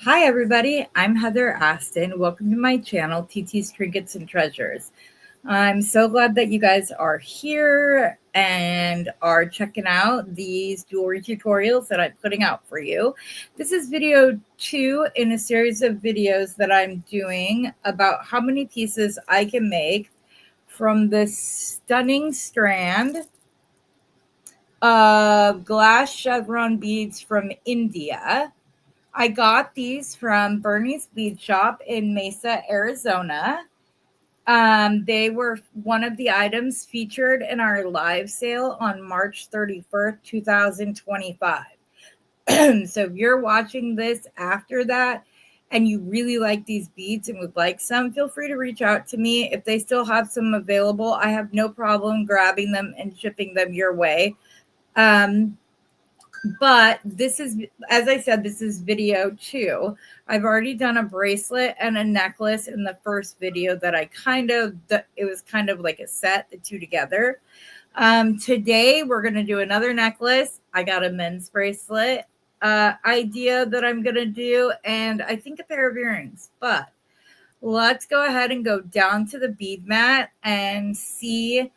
Hi, everybody. I'm Heather Aston. Welcome to my channel, TT's Trinkets and Treasures. I'm so glad that you guys are here and are checking out these jewelry tutorials that I'm putting out for you. This is video 2 in a series of videos that I'm doing about how many pieces I can make from this stunning strand of glass chevron beads from India. I got these from Bernie's Bead Shop in Mesa, Arizona. They were one of the items featured in our live sale on March 31st, 2025. So if you're watching this after that and you really like these beads and would like some, feel free to reach out to me. If they still have some available, I have no problem grabbing them and shipping them your way. But this is, as I said, this is video 2. I've already done a bracelet and a necklace in the first video that it was kind of like a set, the two together. Today we're going to do another necklace. I got a men's bracelet idea that I'm going to do, and I think a pair of earrings. But let's go ahead and go down to the bead mat and see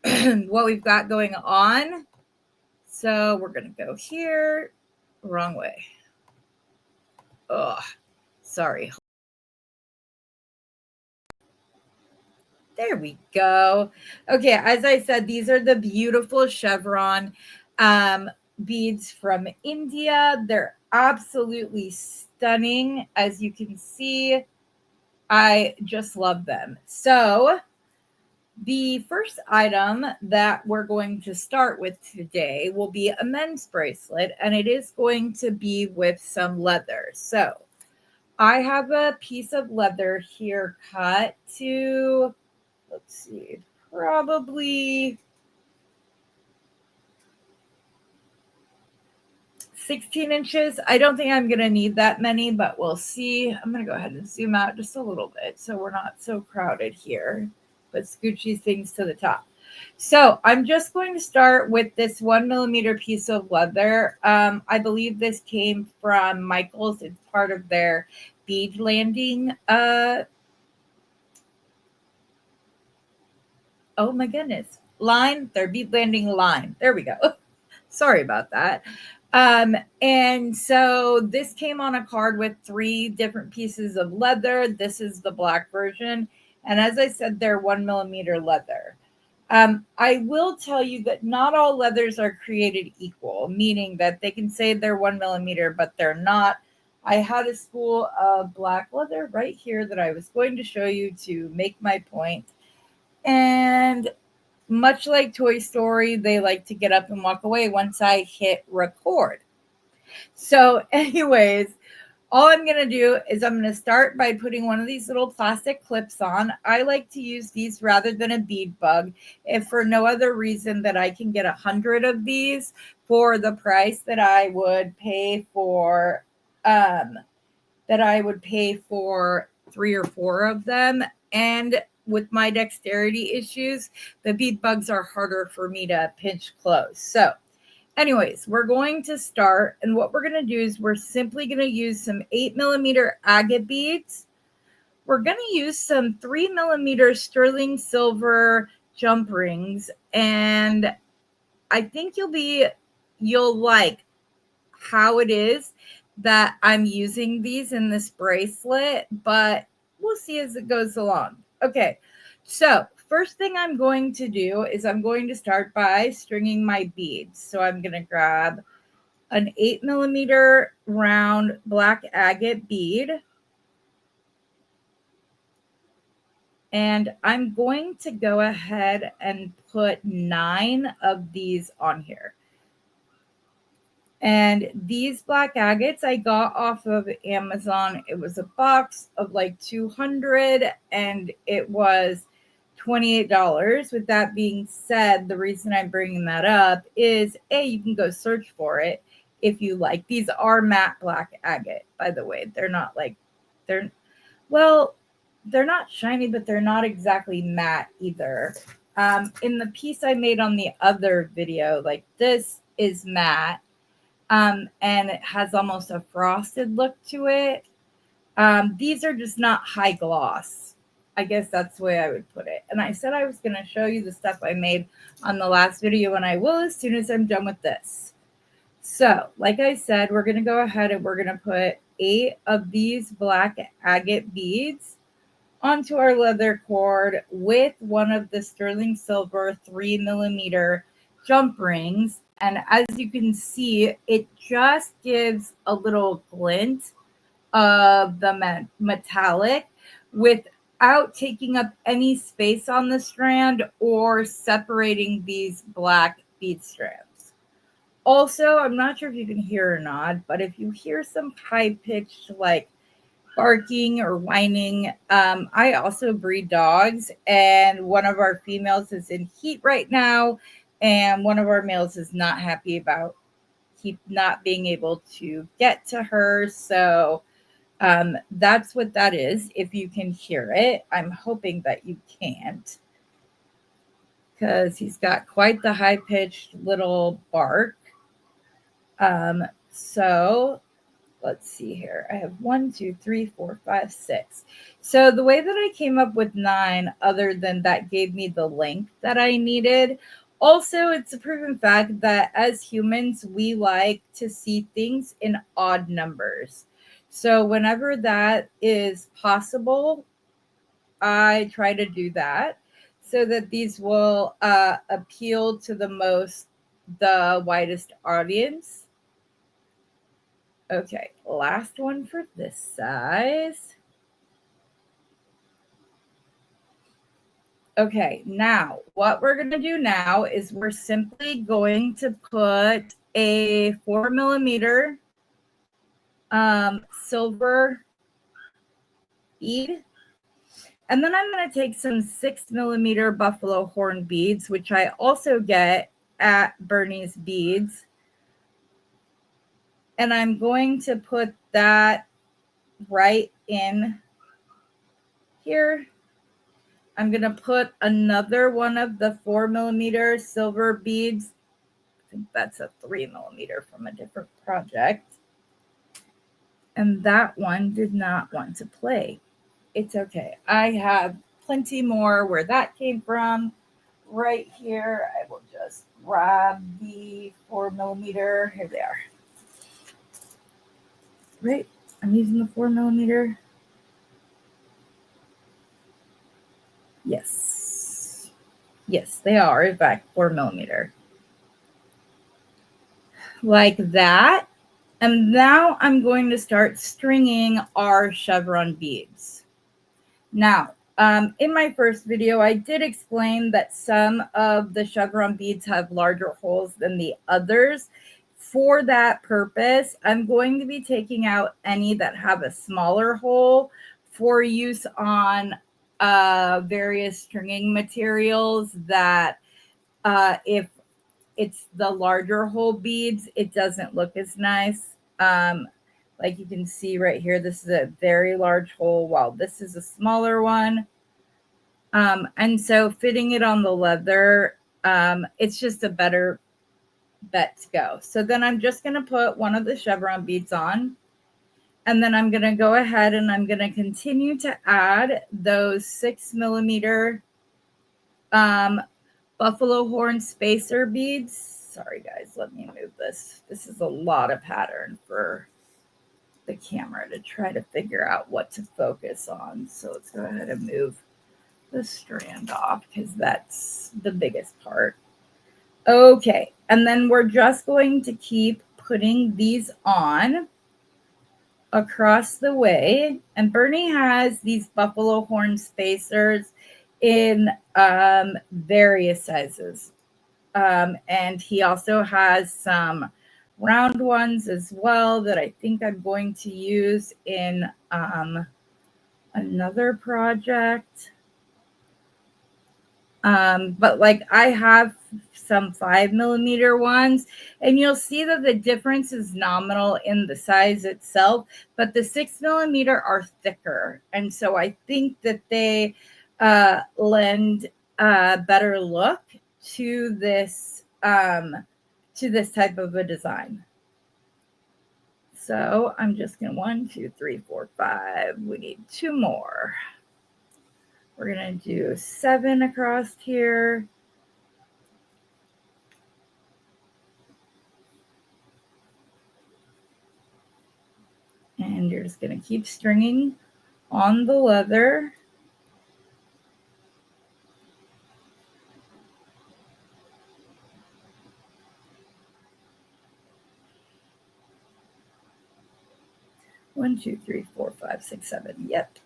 what we've got going on. So we're going to go here. Wrong way. Oh, sorry. There we go. Okay, as I said, these are the beautiful chevron beads from India. They're absolutely stunning. As you can see, I just love them. So the first item that we're going to start with today will be a men's bracelet, and it is going to be with some leather. So I have a piece of leather here cut to, let's see, probably 16 inches. I don't think I'm going to need that many, but we'll see. I'm going to go ahead and zoom out just a little bit so we're not so crowded here, but scooch things to the top. So I'm just going to start with this 1mm piece of leather. I believe this came from Michaels. It's part of their bead landing. Oh my goodness. Line, their bead landing line. There we go. Sorry about that. And so this came on a card with 3 different pieces of leather. This is the black version. And as I said, they're 1mm leather. I will tell you that not all leathers are created equal, meaning that they can say they're 1mm, but they're not. I had a spool of black leather right here that I was going to show you to make my point. And much like Toy Story, they like to get up and walk away once I hit record. So, anyways, all I'm going to do is I'm going to start by putting one of these little plastic clips on. I like to use these rather than a bead bug, if for no other reason that I can get 100 of these for the price that I would pay for 3 or 4 of them. And with my dexterity issues, the bead bugs are harder for me to pinch close. So anyways, we're going to start, and what we're going to do is we're simply going to use some 8mm agate beads. We're going to use some 3mm sterling silver jump rings, and I think you'll like how it is that I'm using these in this bracelet, but we'll see as it goes along. Okay, so first thing I'm going to do is I'm going to start by stringing my beads. So I'm going to grab an 8mm round black agate bead, and I'm going to go ahead and put 9 of these on here. And these black agates I got off of Amazon. It was a box of like 200 and it was $28. With that being said, the reason I'm bringing that up is you can go search for it if you like. These are matte black agate, by the way. They're not like, they're not shiny, but they're not exactly matte either. In the piece I made on the other video, like this is matte. and it has almost a frosted look to it. These are just not high gloss. I guess that's the way I would put it. And I said I was going to show you the stuff I made on the last video, and I will as soon as I'm done with this. So, like I said, we're going to go ahead and we're going to put 8 of these black agate beads onto our leather cord with one of the sterling silver 3mm jump rings. And as you can see, it just gives a little glint of the metallic without taking up any space on the strand or separating these black bead strands. Also, I'm not sure if you can hear or not, but if you hear some high-pitched like barking or whining, I also breed dogs, and one of our females is in heat right now, and one of our males is not happy about not being able to get to her. So that's what that is. If you can hear it, I'm hoping that you can't, because he's got quite the high-pitched little bark. So let's see here. I have 1, 2, 3, 4, 5, 6. So the way that I came up with 9, other than that gave me the length that I needed. Also, it's a proven fact that as humans, we like to see things in odd numbers. So whenever that is possible, I try to do that so that these will appeal to the widest audience. Okay, last one for this size. Okay, now what we're going to do now is we're simply going to put a 4mm silver bead. And then I'm going to take some 6mm buffalo horn beads, which I also get at Bernie's Beads. And I'm going to put that right in here. I'm going to put another one of the 4mm silver beads. I think that's a 3mm from a different project. And that one did not want to play. It's okay. I have plenty more where that came from. Right here, I will just grab the 4mm. Here they are. Right, I'm using the 4mm. Yes. Yes, they are, in fact, 4mm. Like that. And now I'm going to start stringing our chevron beads. Now, in my first video, I did explain that some of the chevron beads have larger holes than the others. For that purpose, I'm going to be taking out any that have a smaller hole for use on various stringing materials that if it's the larger hole beads, it doesn't look as nice. Like you can see right here, this is a very large hole while this is a smaller one. And so fitting it on the leather, it's just a better bet to go. So then I'm just going to put one of the chevron beads on. And then I'm going to go ahead and I'm going to continue to add those 6mm buffalo horn spacer beads. Sorry, guys, let me move this. This is a lot of pattern for the camera to try to figure out what to focus on. So let's go ahead and move the strand off because that's the biggest part. Okay, and then we're just going to keep putting these on across the way. And Bernie has these buffalo horn spacers in various sizes. And he also has some round ones as well that I think I'm going to use in another project. But like I have some 5mm ones, and you'll see that the difference is nominal in the size itself, but the 6mm are thicker. And so I think that they lend a better look to this type of a design. So I'm just going to 1, 2, 3, 4, 5. We need 2 more. We're going to do 7 across here. And you're just going to keep stringing on the leather. One, 2, 3, 4, 5, 6, 7. Yep.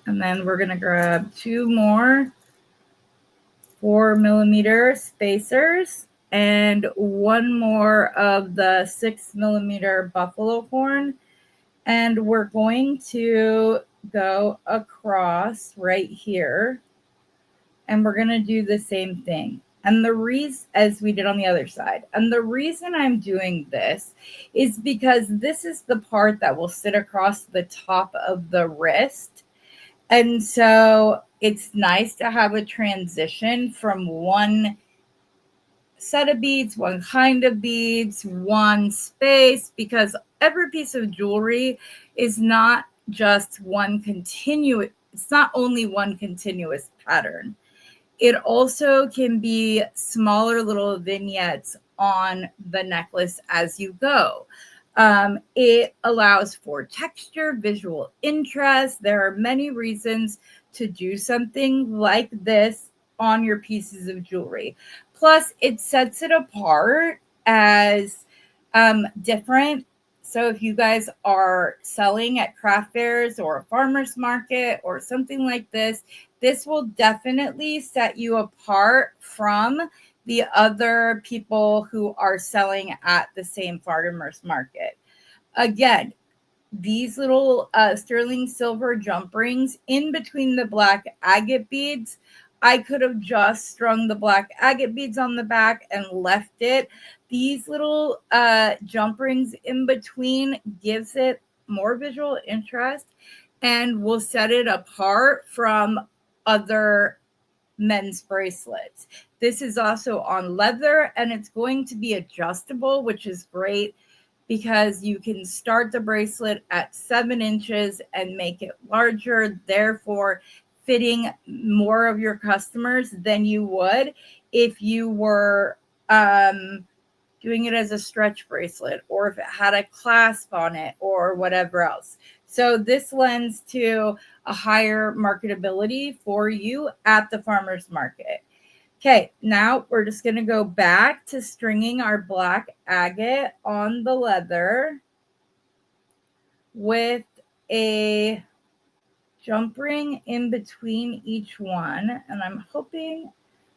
And then we're going to grab 2 more 4mm spacers and 1 more of the 6mm buffalo horn. And we're going to go across right here. And we're going to do the same thing. And the reason, as we did on the other side, and the reason I'm doing this is because this is the part that will sit across the top of the wrist. And so it's nice to have a transition from one set of beads, one kind of beads, one space, because every piece of jewelry is not just one continuous, it's not only one continuous pattern. It also can be smaller little vignettes on the necklace as you go. It allows for texture, visual interest. There are many reasons to do something like this on your pieces of jewelry. Plus, it sets it apart as different. So if you guys are selling at craft fairs or a farmer's market or something like this, this will definitely set you apart from the other people who are selling at the same farmer's market. Again, these little sterling silver jump rings in between the black agate beads, I could have just strung the black agate beads on the back and left it. These little jump rings in between gives it more visual interest and will set it apart from other men's bracelets. This is also on leather and it's going to be adjustable, which is great because you can start the bracelet at 7 inches and make it larger, therefore fitting more of your customers than you would if you were doing it as a stretch bracelet or if it had a clasp on it or whatever else. So this lends to a higher marketability for you at the farmer's market. Okay, now we're just going to go back to stringing our black agate on the leather with a jump ring in between each one. And I'm hoping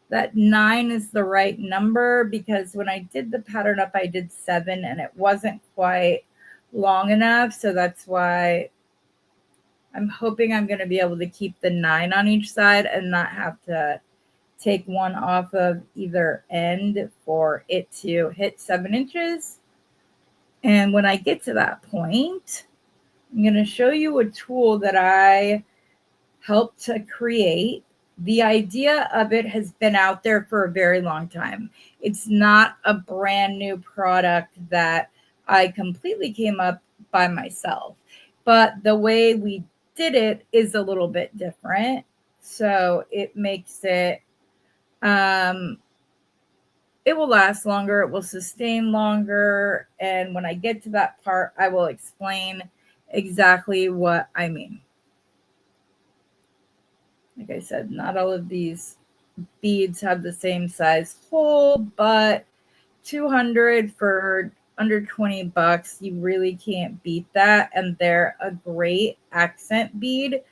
that 9 is the right number because when I did the pattern up, I did 7 and it wasn't quite long enough. So that's why I'm hoping I'm going to be able to keep the 9 on each side and not have to take one off of either end for it to hit 7 inches. And when I get to that point, I'm going to show you a tool that I helped to create. The idea of it has been out there for a very long time. It's not a brand new product that I completely came up by myself, but the way we did it is a little bit different. So it makes it it will last longer, it will sustain longer, and when I get to that part, I will explain exactly what I mean. Like I said, not all of these beads have the same size hole, but 200 for under 20 bucks, you really can't beat that, and they're a great accent bead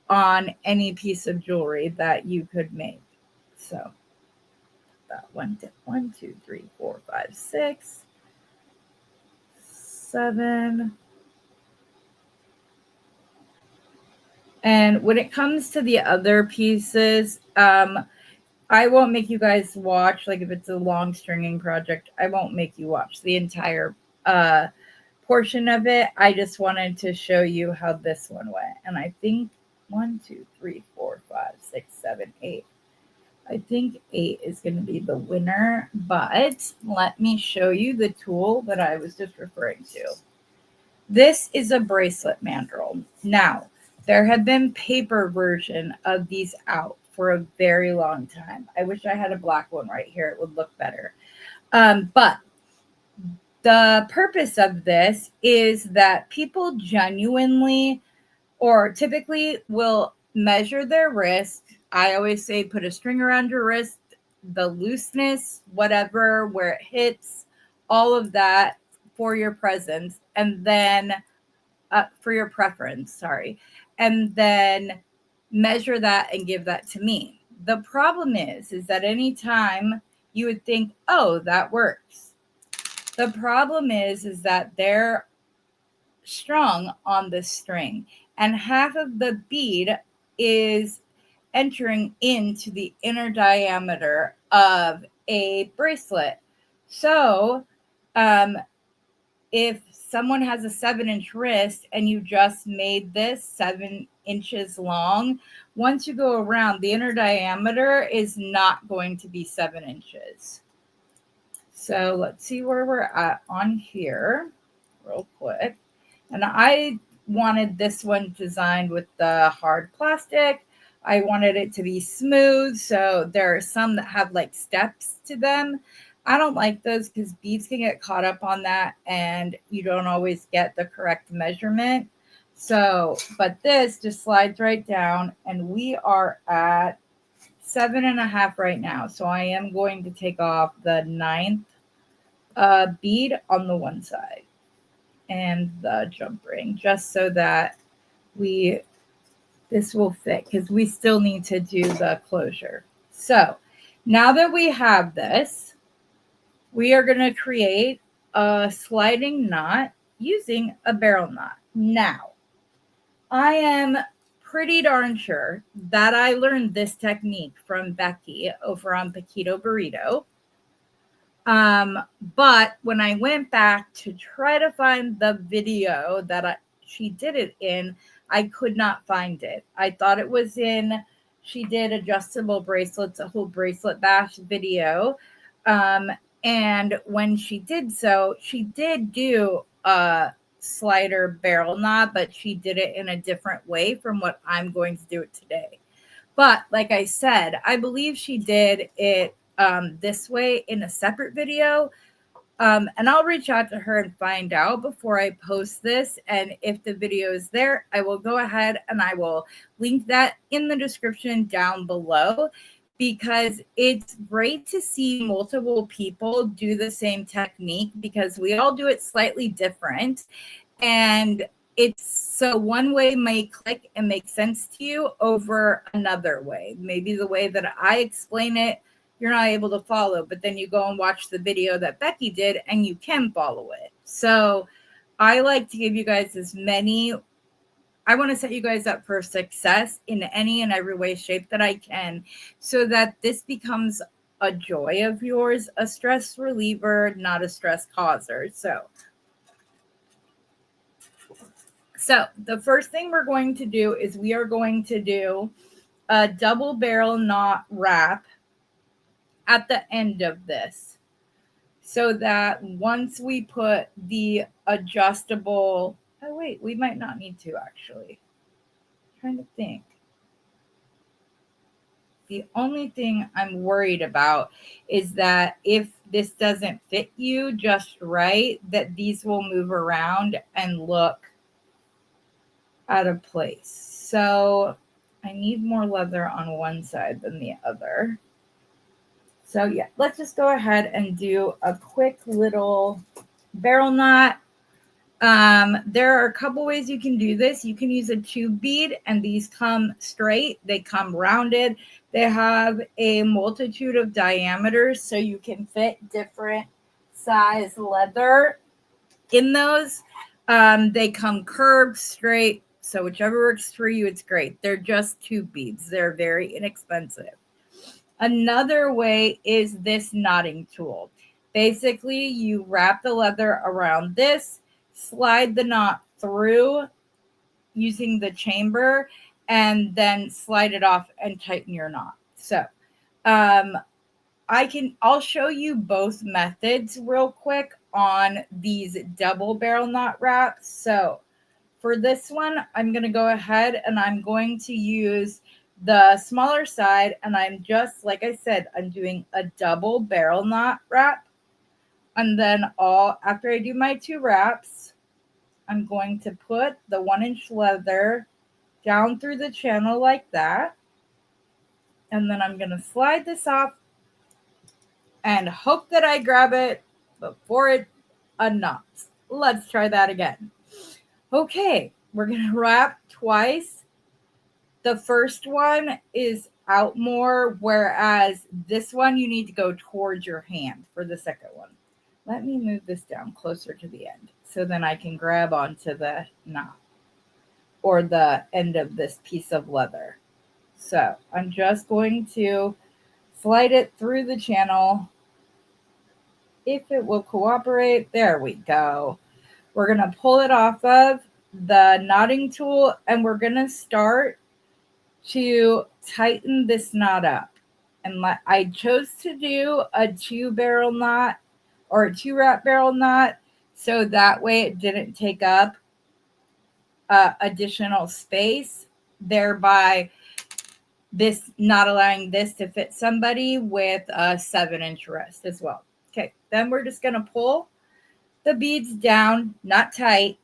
on any piece of jewelry that you could make. So that 1, 2, 3, 4, 5, 6, 7. And when it comes to the other pieces, I won't make you guys watch, like if it's a long stringing project, I won't make you watch the entire portion of it. I just wanted to show you how this one went. And I think 1, 2, 3, 4, 5, 6, 7, 8. I think 8 is going to be the winner, but let me show you the tool that I was just referring to. This is a bracelet mandrel. Now, there have been paper version of these out for a very long time. I wish I had a black one right here. It would look better. But the purpose of this is that people genuinely or typically will measure their wrist. I always say put a string around your wrist, the looseness, whatever, where it hits, all of that for your presence, and then for your preference, sorry, and then measure that and give that to me. The problem is that anytime you would think, oh, that works. The problem is that they're strung on the string, and half of the bead is entering into the inner diameter of a bracelet. So, if someone has a 7-inch wrist and you just made this 7 inches long, once you go around, the inner diameter is not going to be 7 inches. So let's see where we're at on here real quick. And I wanted this one designed with the hard plastic. I wanted it to be smooth. So there are some that have like steps to them. I don't like those because beads can get caught up on that and you don't always get the correct measurement. So, but this just slides right down and we are at 7.5 right now. So I am going to take off the 9th bead on the one side and the jump ring just so that this will fit because we still need to do the closure. So now that we have this, we are going to create a sliding knot using a barrel knot. Now, I am pretty darn sure that I learned this technique from Becky over on Paquito Burrito. But when I went back to try to find the video that she did it in, I could not find it. I thought it was in, she did adjustable bracelets, a whole bracelet bash video. And when she did so, she did do a slider barrel knot, but she did it in a different way from what I'm going to do it today. But like I said, I believe she did it this way in a separate video. And I'll reach out to her and find out before I post this. And if the video is there, I will go ahead and I will link that in the description down below because it's great to see multiple people do the same technique because we all do it slightly different. And it's so one way may click and make sense to you over another way. Maybe the way that I explain it, you're not able to follow, but then you go and watch the video that Becky did and you can follow it. So I like to give you guys I want to set you guys up for success in any and every way, shape that I can, so that this becomes a joy of yours, a stress reliever, not a stress causer. So the first thing we're going to do is we are going to do a double barrel knot wrap at the end of this so that once we put the adjustable, oh wait, we might not need to actually. I'm trying to think. The only thing I'm worried about is that if this doesn't fit you just right, that these will move around and look out of place. So I need more leather on one side than the other. So yeah, let's just go ahead and do a quick little barrel knot. There are a couple ways you can do this. You can use a tube bead and these come straight. They come rounded. They have a multitude of diameters so you can fit different size leather in those. They come curved, straight. So whichever works for you, it's great. They're just tube beads. They're very inexpensive. Another way is this knotting tool. Basically, you wrap the leather around this, slide the knot through using the chamber, and then slide it off and tighten your knot. So I'll show you both methods real quick on these double barrel knot wraps. So for this one, I'm going to go ahead and I'm going to use the smaller side, and I'm just, like I said, I'm doing a double barrel knot wrap. And then after I do my 2 wraps, I'm going to put the 1-inch leather down through the channel like that. And then I'm going to slide this off and hope that I grab it before it unknots. Let's try that again. Okay, we're going to wrap twice. The first one is out more, whereas this one you need to go towards your hand for the second one. Let me move this down closer to the end so then I can grab onto the knot or the end of this piece of leather. So I'm just going to slide it through the channel. If it will cooperate, there we go. We're going to pull it off of the knotting tool, and we're going to start to tighten this knot up. And I chose to do a 2 barrel knot or a 2 wrap barrel knot, so that way it didn't take up additional space, thereby this not allowing this to fit somebody with a 7-inch wrist as well. Okay, then we're just going to pull the beads down, not tight.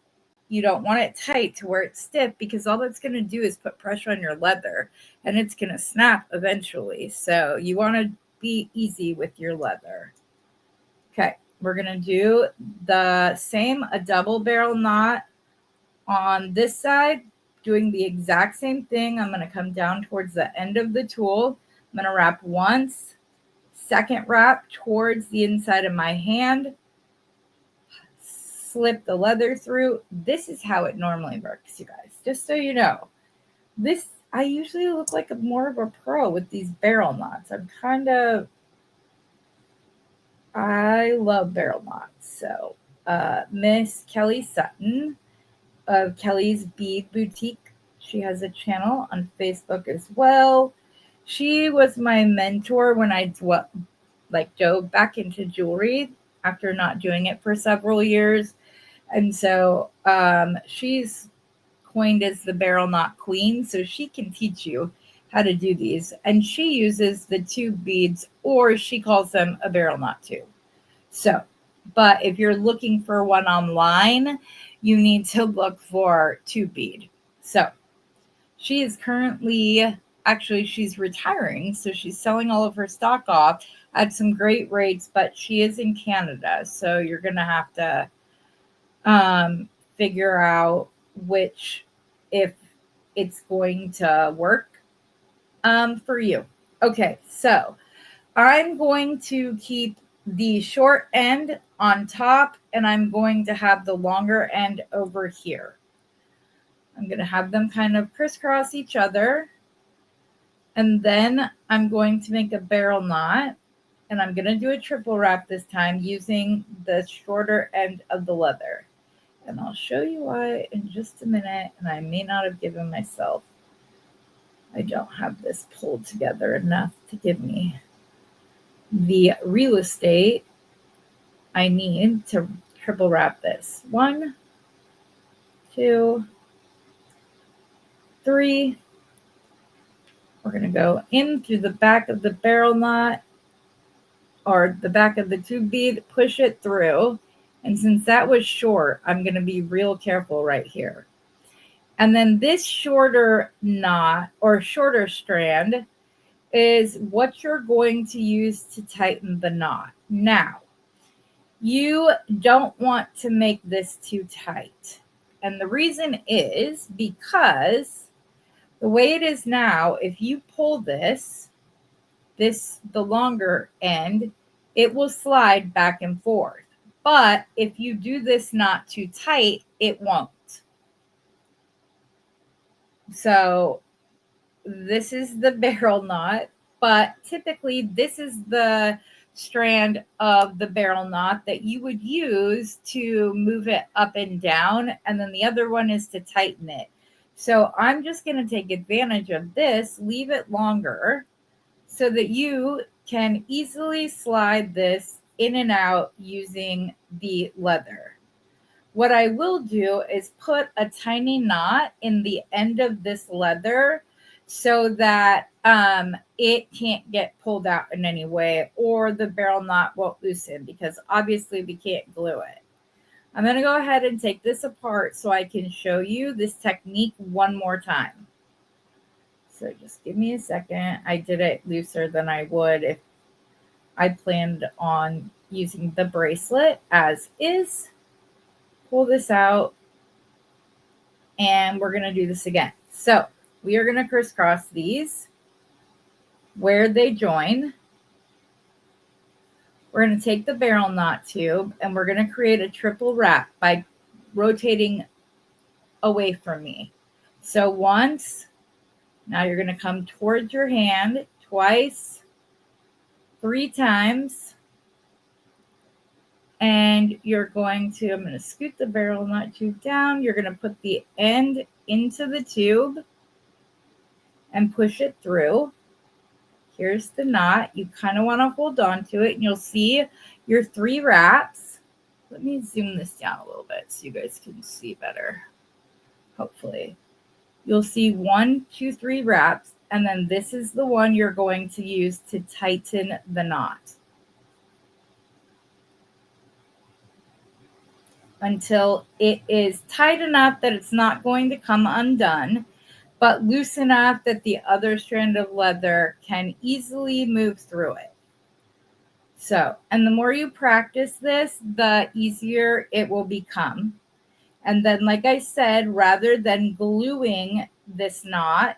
You don't want it tight to where it's stiff, because all that's going to do is put pressure on your leather and it's going to snap eventually. So you want to be easy with your leather. Okay, we're going to do the same, a double barrel knot on this side, doing the exact same thing. I'm going to come down towards the end of the tool. I'm going to wrap once, second wrap towards the inside of my hand, slip the leather through. This is how it normally works, you guys, just so you know. I usually look like more of a pro with these barrel knots. I love barrel knots. So Miss Kelly Sutton of Kelly's Bead Boutique, she has a channel on Facebook as well. She was my mentor when I dove back into jewelry after not doing it for several years. And so she's coined as the barrel knot queen, so she can teach you how to do these. And she uses the 2 beads, or she calls them a barrel knot too. So, but if you're looking for one online, you need to look for 2 bead. So she is she's retiring, so she's selling all of her stock off at some great rates, but she is in Canada, so you're going to have to figure out if it's going to work for you. Okay, so I'm going to keep the short end on top, and I'm going to have the longer end over here. I'm going to have them kind of crisscross each other, and then I'm going to make a barrel knot, and I'm going to do a triple wrap this time using the shorter end of the leather. And I'll show you why in just a minute, and I may not have given myself, I don't have this pulled together enough to give me the real estate I need to triple wrap this. 1, 2, 3. We're going to go in through the back of the barrel knot, or the back of the 2 bead, push it through. And since that was short, I'm going to be real careful right here. And then this shorter knot or shorter strand is what you're going to use to tighten the knot. Now, you don't want to make this too tight. And the reason is because the way it is now, if you pull the longer end, it will slide back and forth. But if you do this not too tight, it won't. So this is the barrel knot, but typically this is the strand of the barrel knot that you would use to move it up and down. And then the other one is to tighten it. So I'm just going to take advantage of this, leave it longer so that you can easily slide this in and out using the leather. What I will do is put a tiny knot in the end of this leather so that it can't get pulled out in any way, or the barrel knot won't loosen, because obviously we can't glue it. I'm going to go ahead and take this apart so I can show you this technique one more time. So just give me a second. I did it looser than I would if I planned on using the bracelet as is. Pull this out, and we're going to do this again. So we are going to crisscross these where they join. We're going to take the barrel knot tube, and we're going to create a triple wrap by rotating away from me. So once, now you're going to come towards your hand, twice, 3 times, and you're going to, I'm going to scoot the barrel knot tube down. You're going to put the end into the tube and push it through. Here's the knot. You kind of want to hold on to it, and you'll see your 3 wraps. Let me zoom this down a little bit so you guys can see better. Hopefully. You'll see 1, 2, 3 wraps, and then this is the one you're going to use to tighten the knot until it is tight enough that it's not going to come undone, but loose enough that the other strand of leather can easily move through it. So, and the more you practice this, the easier it will become. And then, like I said, rather than gluing this knot,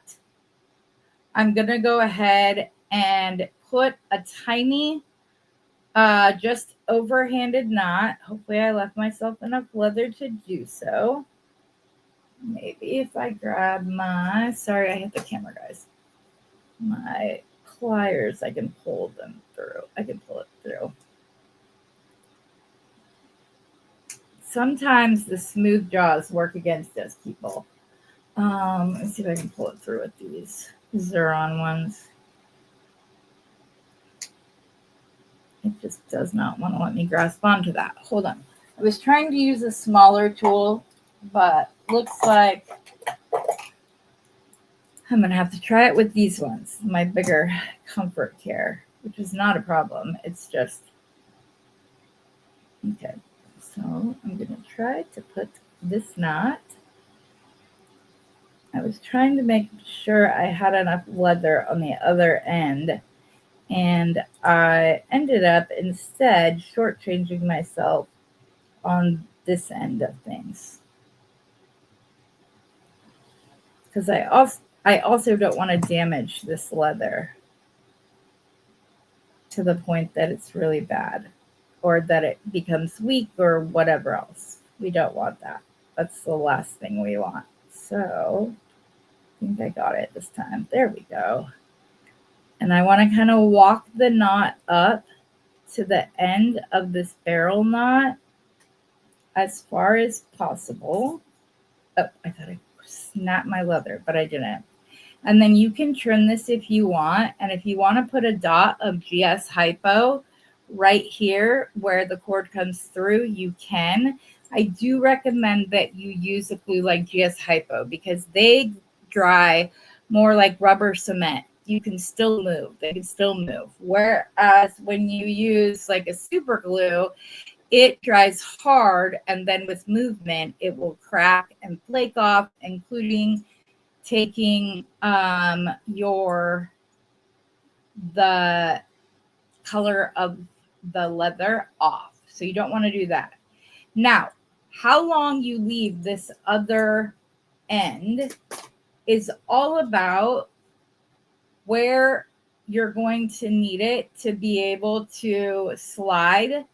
I'm going to go ahead and put a tiny, just overhanded knot. Hopefully I left myself enough leather to do so. Maybe if I grab my, sorry, I hit the camera, guys. My pliers, I can pull them through. I can pull it through. Sometimes the smooth jaws work against us, people. Let's see if I can pull it through with these Xuron ones. It just does not want to let me grasp onto that. Hold on. I was trying to use a smaller tool, but looks like I'm going to have to try it with these ones, my bigger Comfort Care, which is not a problem. It's just, okay. So I'm going to try to put this knot. I was trying to make sure I had enough leather on the other end, and I ended up instead shortchanging myself on this end of things. Because I also don't want to damage this leather to the point that it's really bad or that it becomes weak or whatever else. We don't want that. That's the last thing we want. So I think I got it this time. There we go. And I want to kind of walk the knot up to the end of this barrel knot as far as possible. Oh, I thought I snapped my leather, but I didn't. And then you can trim this if you want. And if you want to put a dot of GS Hypo right here where the cord comes through, you can. I do recommend that you use a glue like GS Hypo because they dry more like rubber cement. You can still move. They can still move. Whereas when you use like a super glue, it dries hard, and then with movement, it will crack and flake off, including taking the color of the leather off. So you don't want to do that. Now, how long you leave this other end is all about where you're going to need it to be able to slide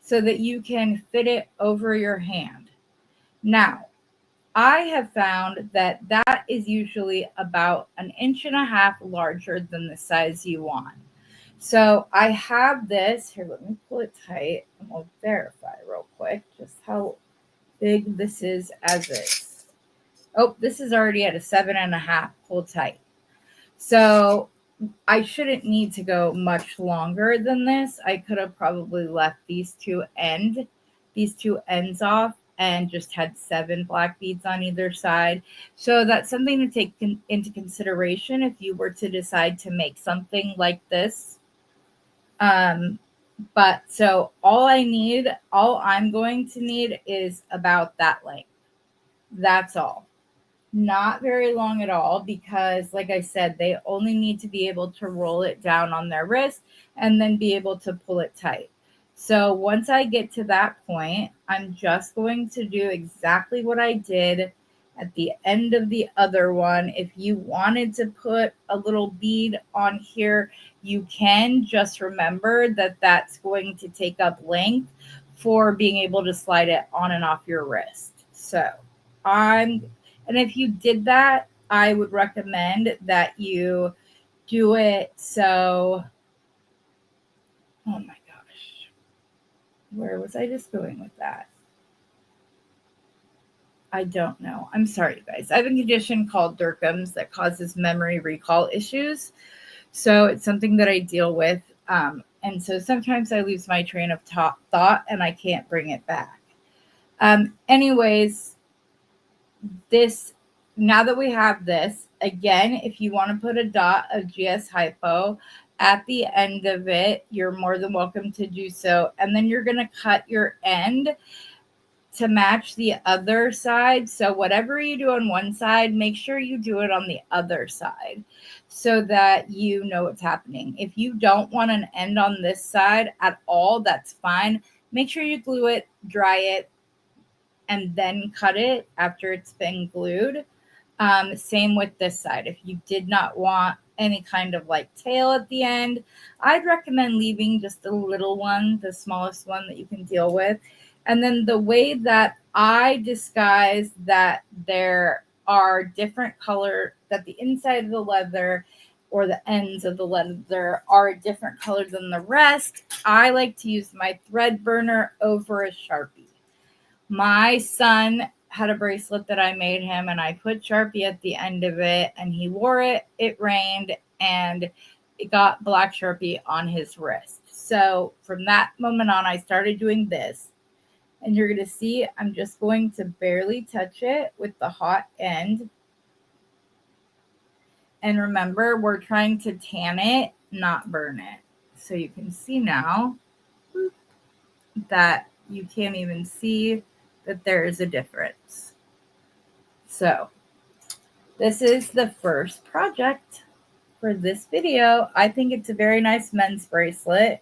so that you can fit it over your hand. Now, I have found that that is usually about 1.5 inches larger than the size you want. So I have this, here, let me pull it tight and we'll verify real quick just how big this is as is. Oh, this is already at a 7.5, pull tight. So I shouldn't need to go much longer than this. I could have probably left these two ends off and just had 7 black beads on either side. So that's something to take into consideration if you were to decide to make something like this. But so all I'm going to need is about that length. That's all. Not very long at all, because like I said, they only need to be able to roll it down on their wrist and then be able to pull it tight. So once I get to that point, I'm just going to do exactly what I did at the end of the other one. If you wanted to put a little bead on here, you can. Just remember that that's going to take up length for being able to slide it on and off your wrist. So and if you did that, I would recommend that you do it. So, oh my gosh, where was I just going with that? I don't know. I'm sorry, you guys. I have a condition called Derkham's that causes memory recall issues. So it's something that I deal with. And so sometimes I lose my train of thought and I can't bring it back. Anyways, now that we have this, again, if you want to put a dot of GS Hypo at the end of it, you're more than welcome to do so. And then you're going to cut your end to match the other side. So whatever you do on one side, make sure you do it on the other side so that you know what's happening. If you don't want an end on this side at all, that's fine. Make sure you glue it, dry it, and then cut it after it's been glued. Same with this side. If you did not want any kind of like tail at the end, I'd recommend leaving just a little one, the smallest one that you can deal with. And then the way that I disguise that there are different color, that the inside of the leather or the ends of the leather are a different color than the rest, I like to use my thread burner over a Sharpie. My son had a bracelet that I made him, and I put Sharpie at the end of it, and he wore it. It rained, and it got black Sharpie on his wrist. So from that moment on, I started doing this. And you're going to see I'm just going to barely touch it with the hot end. And remember, we're trying to tan it, not burn it. So you can see now that you can't even see that there is a difference. So this is the first project for this video. I think it's a very nice men's bracelet.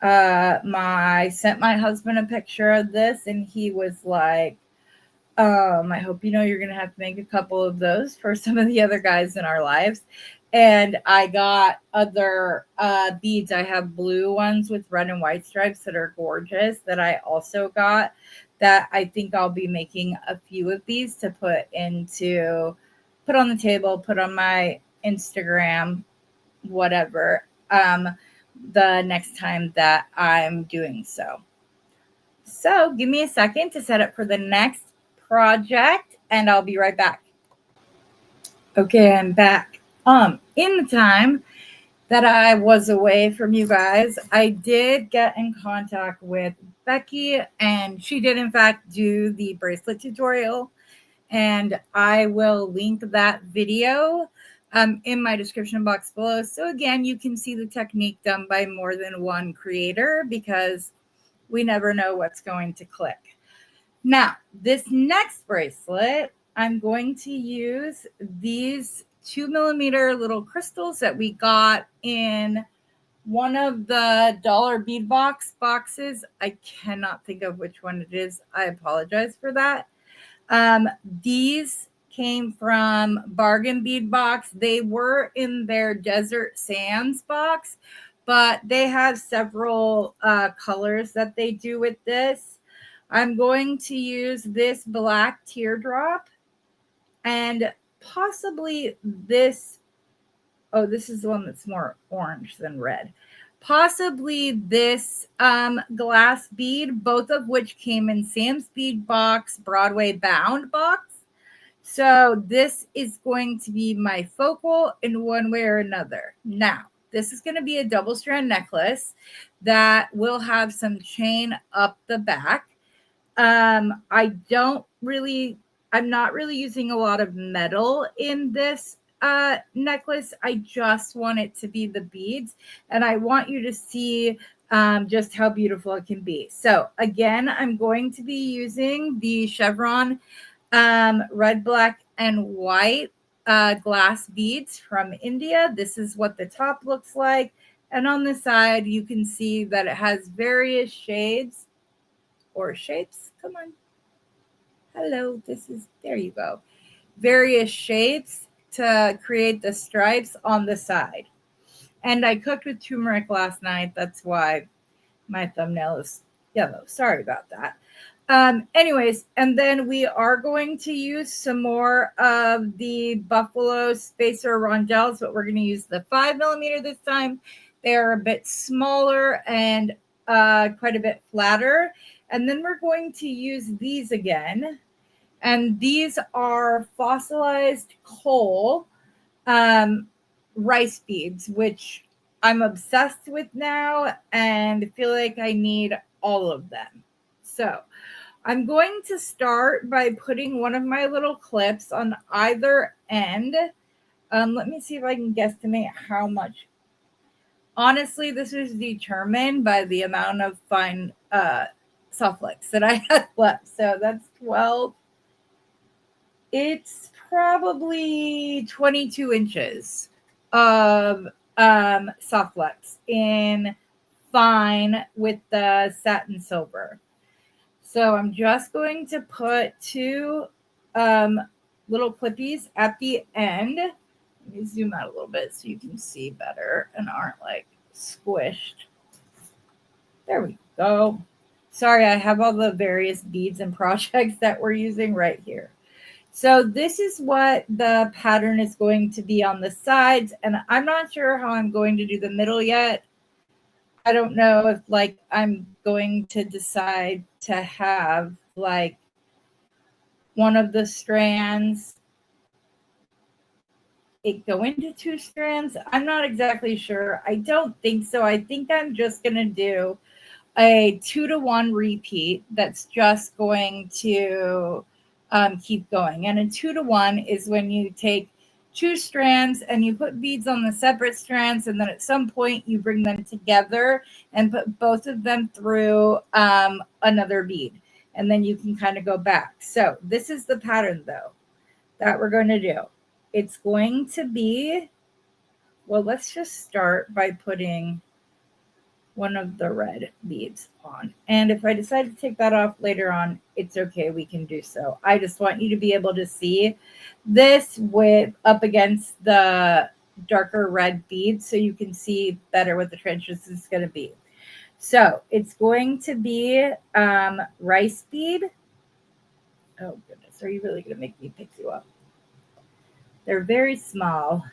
I sent my husband a picture of this and he was like, I hope you know you're going to have to make a couple of those for some of the other guys in our lives. And I got other beads. I have blue ones with red and white stripes that are gorgeous that I also got, that I think I'll be making a few of these to put on the table, put on my Instagram, whatever, the next time that I'm doing so. So give me a second to set up for the next project and I'll be right back. Okay, I'm back. In the time that I was away from you guys, I did get in contact with Becky, and she did in fact do the bracelet tutorial, and I will link that video in my description box below. So again, you can see the technique done by more than one creator, because we never know what's going to click. Now, this next bracelet, I'm going to use these 2mm little crystals that we got in one of the dollar bead boxes. I cannot think of which one it is. I apologize for that. These came from Bargain Bead Box. They were in their Desert Sands box, but they have several colors that they do with this. I'm going to use this black teardrop and possibly this. Oh, this is the one that's more orange than red. Possibly this glass bead, both of which came in Sam's Bead Box Broadway Bound box. So this is going to be my focal in one way or another. Now, This is going to be a double strand necklace that will have some chain up the back. I'm not really using a lot of metal in this necklace. I just want it to be the beads, and I want you to see just how beautiful it can be. So again, I'm going to be using the chevron red, black, and white glass beads from India. This is what the top looks like. And on the side, you can see that it has various shades or shapes. Come on. Hello, there you go. Various shapes to create the stripes on the side. And I cooked with turmeric last night. That's why my thumbnail is yellow. Sorry about that. Anyways, and then we are going to use some more of the Buffalo Spacer rondelles, but we're going to use the 5mm this time. They are a bit smaller and quite a bit flatter. And then we're going to use these again. And these are fossilized coal rice beads, which I'm obsessed with now and feel like I need all of them. So I'm going to start by putting one of my little clips on either end. Let me see if I can guesstimate how much. Honestly, this is determined by the amount of fine soft flex that I had left. So that's 12. It's probably 22 inches of soft flex in fine with the satin silver. So I'm just going to put two little clippies at the end. Let me zoom out a little bit so you can see better and aren't like squished. There we go. Sorry, I have all the various beads and projects that we're using right here. So this is what the pattern is going to be on the sides. And I'm not sure how I'm going to do the middle yet. I don't know if like I'm going to decide to have like one of the strands it go into two strands. I'm not exactly sure. I don't think so. I think I'm just going to do a 2-to-1 repeat that's just going to keep going. And a 2-to-1 is when you take two strands and you put beads on the separate strands, and then at some point you bring them together and put both of them through another bead, and then you can kind of go back. So this is the pattern though that we're going to do. It's going to be, well, let's just start by putting one of the red beads on. And if I decide to take that off later on, it's okay. We can do so. I just want you to be able to see this with up against the darker red beads so you can see better what the transition is going to be. So it's going to be rice bead. Oh goodness, are you really going to make me pick you up? They're very small.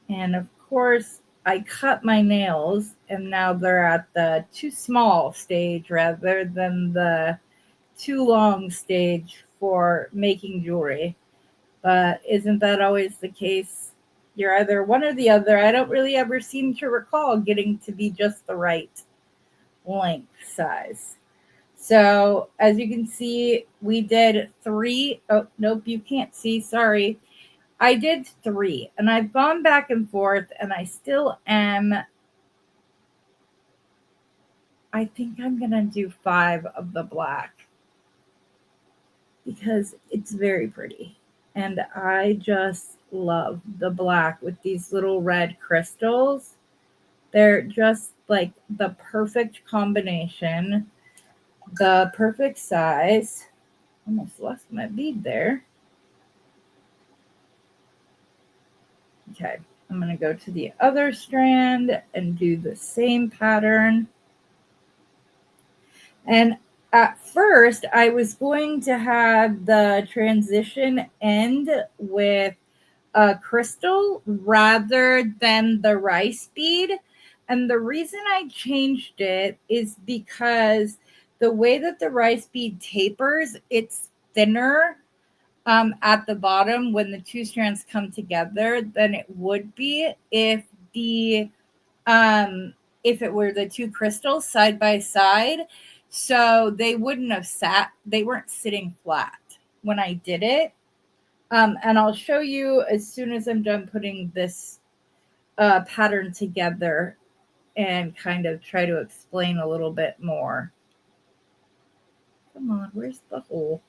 And of course, I cut my nails and now they're at the too small stage rather than the too long stage for making jewelry. But isn't that always the case? You're either one or the other. I don't really ever seem to recall getting to be just the right length size. So as you can see, we did 3. Oh, nope, you can't see. Sorry. I did 3 and I've gone back and forth and I still am. I think I'm going to do 5 of the black because it's very pretty. And I just love the black with these little red crystals. They're just like the perfect combination, the perfect size. Almost lost my bead there. Okay, I'm going to go to the other strand and do the same pattern. And at first, I was going to have the transition end with a crystal rather than the rice bead. And the reason I changed it is because the way that the rice bead tapers, it's thinner at the bottom when the two strands come together than it would be if the if it were the two crystals side by side, so they wouldn't have they weren't sitting flat when I did it. And I'll show you as soon as I'm done putting this pattern together and kind of try to explain a little bit more. Come on, where's the hole?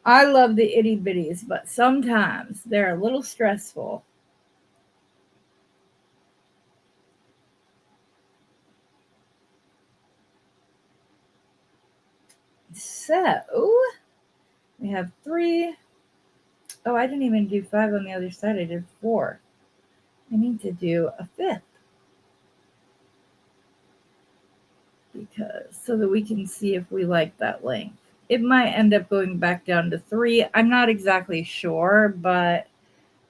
I love the itty bitties, but sometimes they're a little stressful. So we have 3. Oh, I didn't even do 5 on the other side. I did 4. I need to do a 5th. Because so that we can see if we like that length. It might end up going back down to 3. I'm not exactly sure, but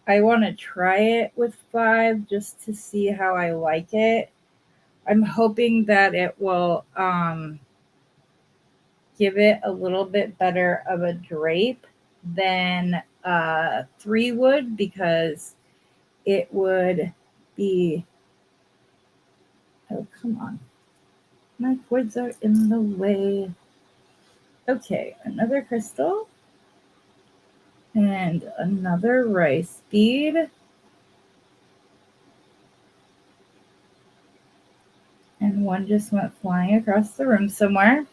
I want to try it with 5 just to see how I like it. I'm hoping that it will give it a little bit better of a drape than 3 would, because it would be, oh, come on. My cords are in the way. Okay, another crystal. And another rice bead. And one just went flying across the room somewhere.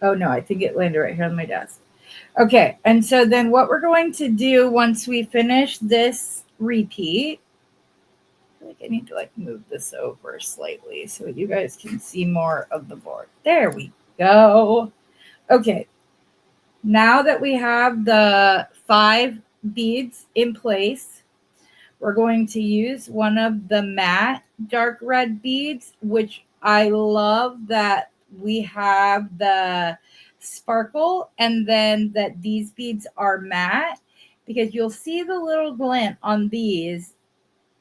Oh no, I think it landed right here on my desk. Okay, and so then what we're going to do once we finish this repeat, I feel like I need to like move this over slightly so you guys can see more of the board. There we go. Okay, now that we have the 5 beads in place, we're going to use one of the matte dark red beads, which I love that we have the sparkle and then that these beads are matte, because you'll see the little glint on these,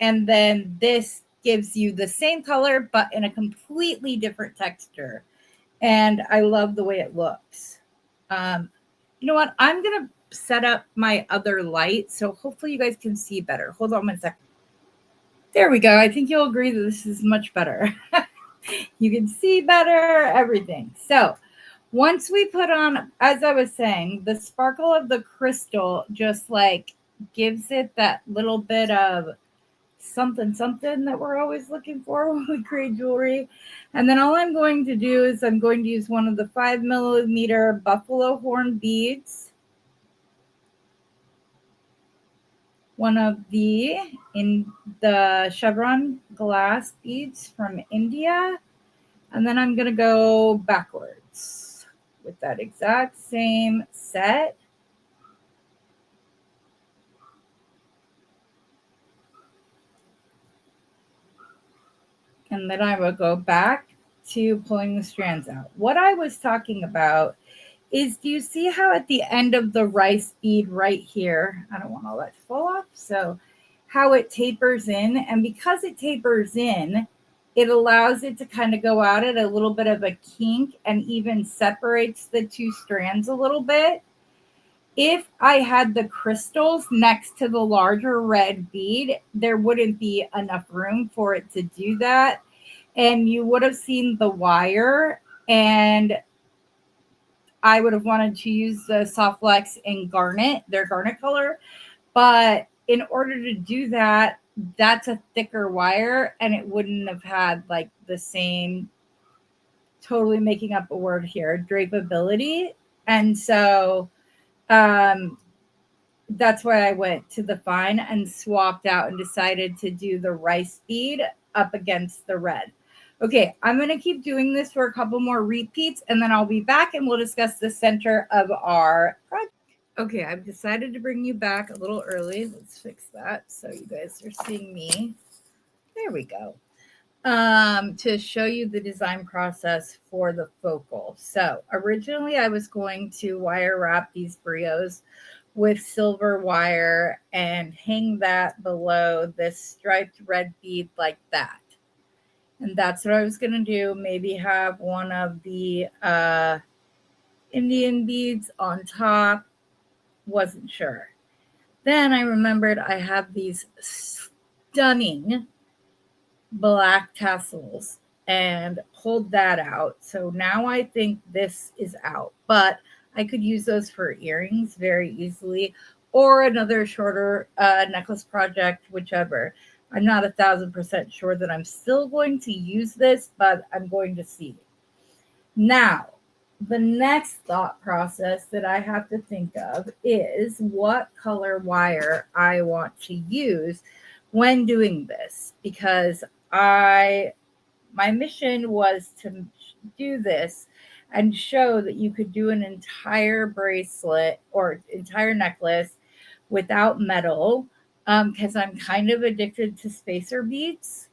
and then this gives you the same color but in a completely different texture. And I love the way it looks. You know what? I'm going to set up my other light, so hopefully you guys can see better. Hold on 1 second. There we go. I think you'll agree that this is much better. You can see better, everything. So once we put on, as I was saying, the sparkle of the crystal just like gives it that little bit of something that we're always looking for when we create jewelry. And then all I'm going to do is I'm going to use one of the 5mm buffalo horn beads, one of the chevron glass beads from India, and then I'm going to go backwards with that exact same set. And then I will go back to pulling the strands out. What I was talking about is, do you see how at the end of the rice bead right here, I don't want all that to fall off, so how it tapers in, and because it tapers in, it allows it to kind of go out at a little bit of a kink and even separates the 2 strands a little bit. If I had the crystals next to the larger red bead, there wouldn't be enough room for it to do that. And you would have seen the wire, and I would have wanted to use the Soft Flex in garnet, their garnet color. But in order to do that, that's a thicker wire, and it wouldn't have had like the same, totally making up a word here, drapeability. And so that's why I went to the fine and swapped out and decided to do the rice bead up against the red. Okay, I'm going to keep doing this for a couple more repeats, and then I'll be back and we'll discuss the center of our project. Okay, I've decided to bring you back a little early. Let's fix that so you guys are seeing me. There we go. To show you the design process for the focal. So originally I was going to wire wrap these brios with silver wire and hang that below this striped red bead like that. And that's what I was going to do. Maybe have one of the Indian beads on top. Wasn't sure. Then I remembered I have these stunning black tassels and pulled that out. So now I think this is out, but I could use those for earrings very easily or another shorter necklace project, whichever. I'm not 1,000% sure that I'm still going to use this, but I'm going to see. Now, the next thought process that I have to think of is what color wire I want to use when doing this, because my mission was to do this and show that you could do an entire bracelet or entire necklace without metal, because I'm kind of addicted to spacer beads.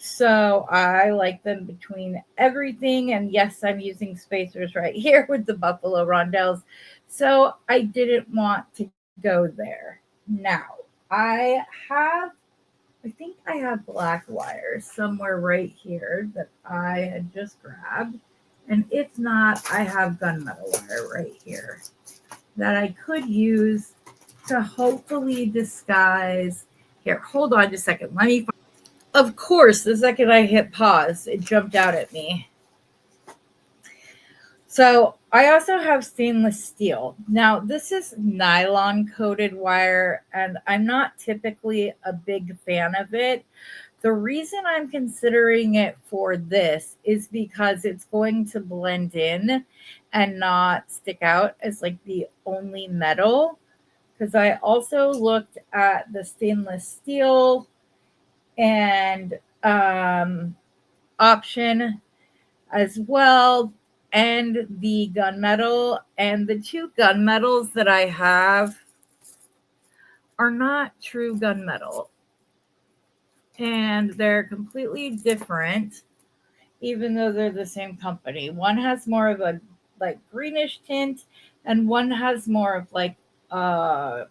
So I like them between everything. And yes, I'm using spacers right here with the buffalo rondelles. So I didn't want to go there. Now, I have I think I have black wire somewhere right here that I had just grabbed. And if not, I have gunmetal wire right here that I could use to hopefully disguise. Here, hold on just a second. Let me. Of course, the second I hit pause, it jumped out at me. So I also have stainless steel. Now, this is nylon coated wire, and I'm not typically a big fan of it. The reason I'm considering it for this is because it's going to blend in and not stick out as like the only metal. Because I also looked at the stainless steel and option as well, and the gunmetal. And the two gunmetals that I have are not true gunmetal, and they're completely different, even though they're the same company. One has more of a like greenish tint, and one has more of like a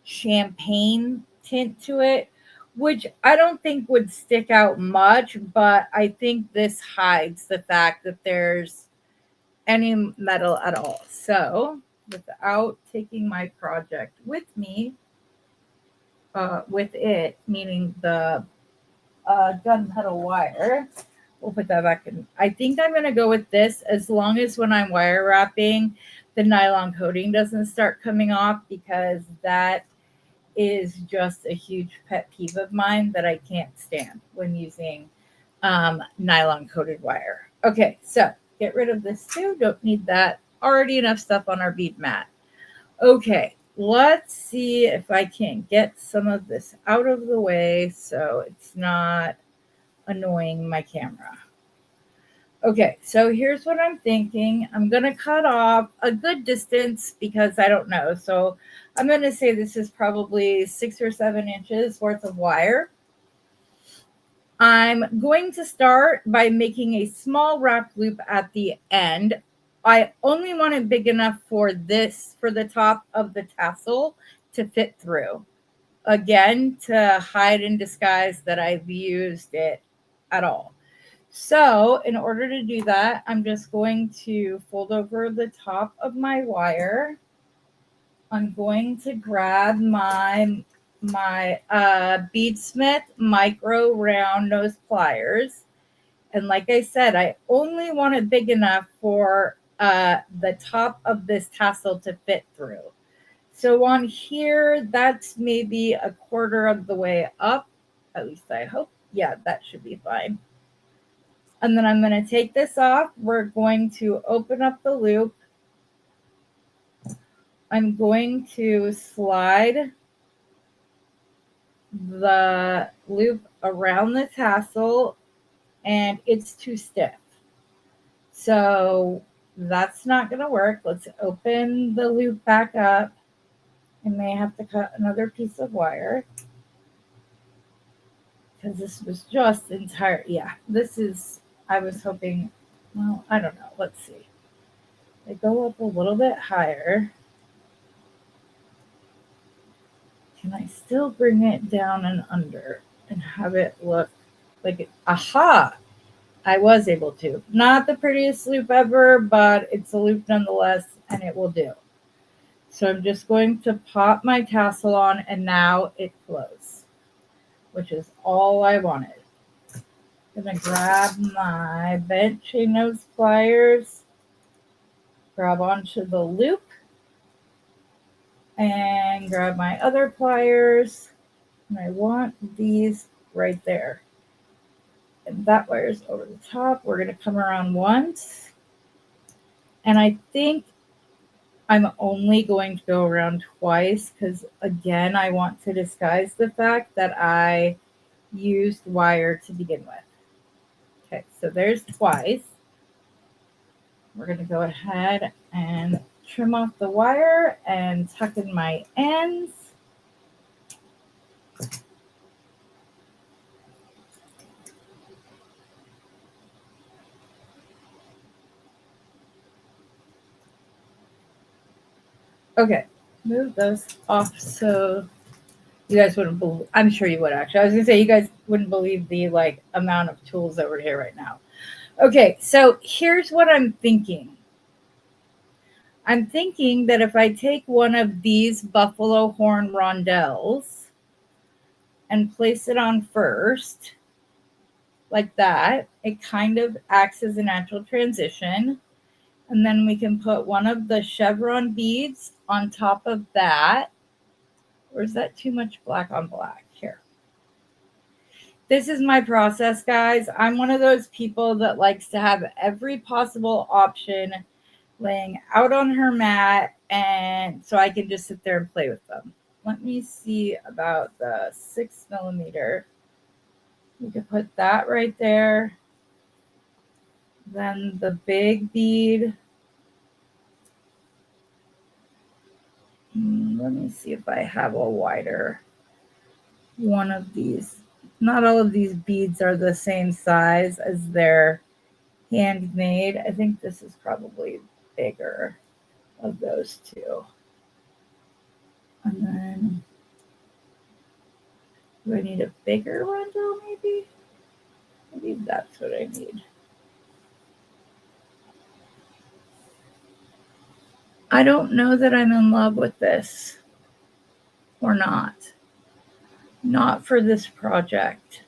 champagne tint to it, which I don't think would stick out much, but I think this hides the fact that there's any metal at all. So, without taking my project with me, with it, meaning the gunmetal wire, we'll put that back in. I think I'm going to go with this as long as when I'm wire wrapping, the nylon coating doesn't start coming off, because that is just a huge pet peeve of mine that I can't stand when using nylon coated wire. Okay, so get rid of this too. Don't need that. Already enough stuff on our bead mat. Okay, let's see if I can get some of this out of the way so it's not annoying my camera. Okay, so here's what I'm thinking. I'm going to cut off a good distance because I don't know. So I'm going to say this is probably 6 or 7 inches worth of wire. I'm going to start by making a small wrap loop at the end. I only want it big enough for this, for the top of the tassel to fit through. Again, to hide and disguise that I've used it at all. So in order to do that, I'm just going to fold over the top of my wire. I'm going to grab my Beadsmith micro round nose pliers. And like I said, I only want it big enough for the top of this tassel to fit through. So on here, that's maybe a quarter of the way up. At least I hope. Yeah, that should be fine. And then I'm going to take this off. We're going to open up the loop. I'm going to slide the loop around the tassel, and it's too stiff. So that's not going to work. Let's open the loop back up. I may have to cut another piece of wire because this was just entire. Yeah, this is, I was hoping, well, I don't know. Let's see. I go up a little bit higher. Can I still bring it down and under and have it look like it? Aha! I was able to. Not the prettiest loop ever, but it's a loop nonetheless, and it will do. So I'm just going to pop my tassel on, and now it flows. which is all I wanted. I'm gonna grab my bent chain nose pliers, grab onto the loop, and grab my other pliers. And I want these right there. And that wire's over the top. We're gonna come around once. And I think I'm only going to go around twice because, again, I want to disguise the fact that I used wire to begin with. Okay, so there's twice. We're going to go ahead and trim off the wire and tuck in my ends. Okay, move those off so you guys wouldn't believe. I'm sure you would actually. I was gonna say you guys wouldn't believe the amount of tools over here right now. Okay, so here's what I'm thinking. I'm thinking that if I take one of these buffalo horn rondelles and place it on first, like that, it kind of acts as a natural transition. And then we can put one of the chevron beads on top of that. Or is that too much black on black? Here. This is my process, guys. I'm one of those people that likes to have every possible option laying out on her mat, and so I can just sit there and play with them. Let me see about the 6mm. We could put that right there. Then the big bead. Let me see if I have a wider one of these. Not all of these beads are the same size as they're handmade. I think this is probably bigger of those two. And then, do I need a bigger rondelle maybe? Maybe that's what I need. I don't know that I'm in love with this or not. Not for this project.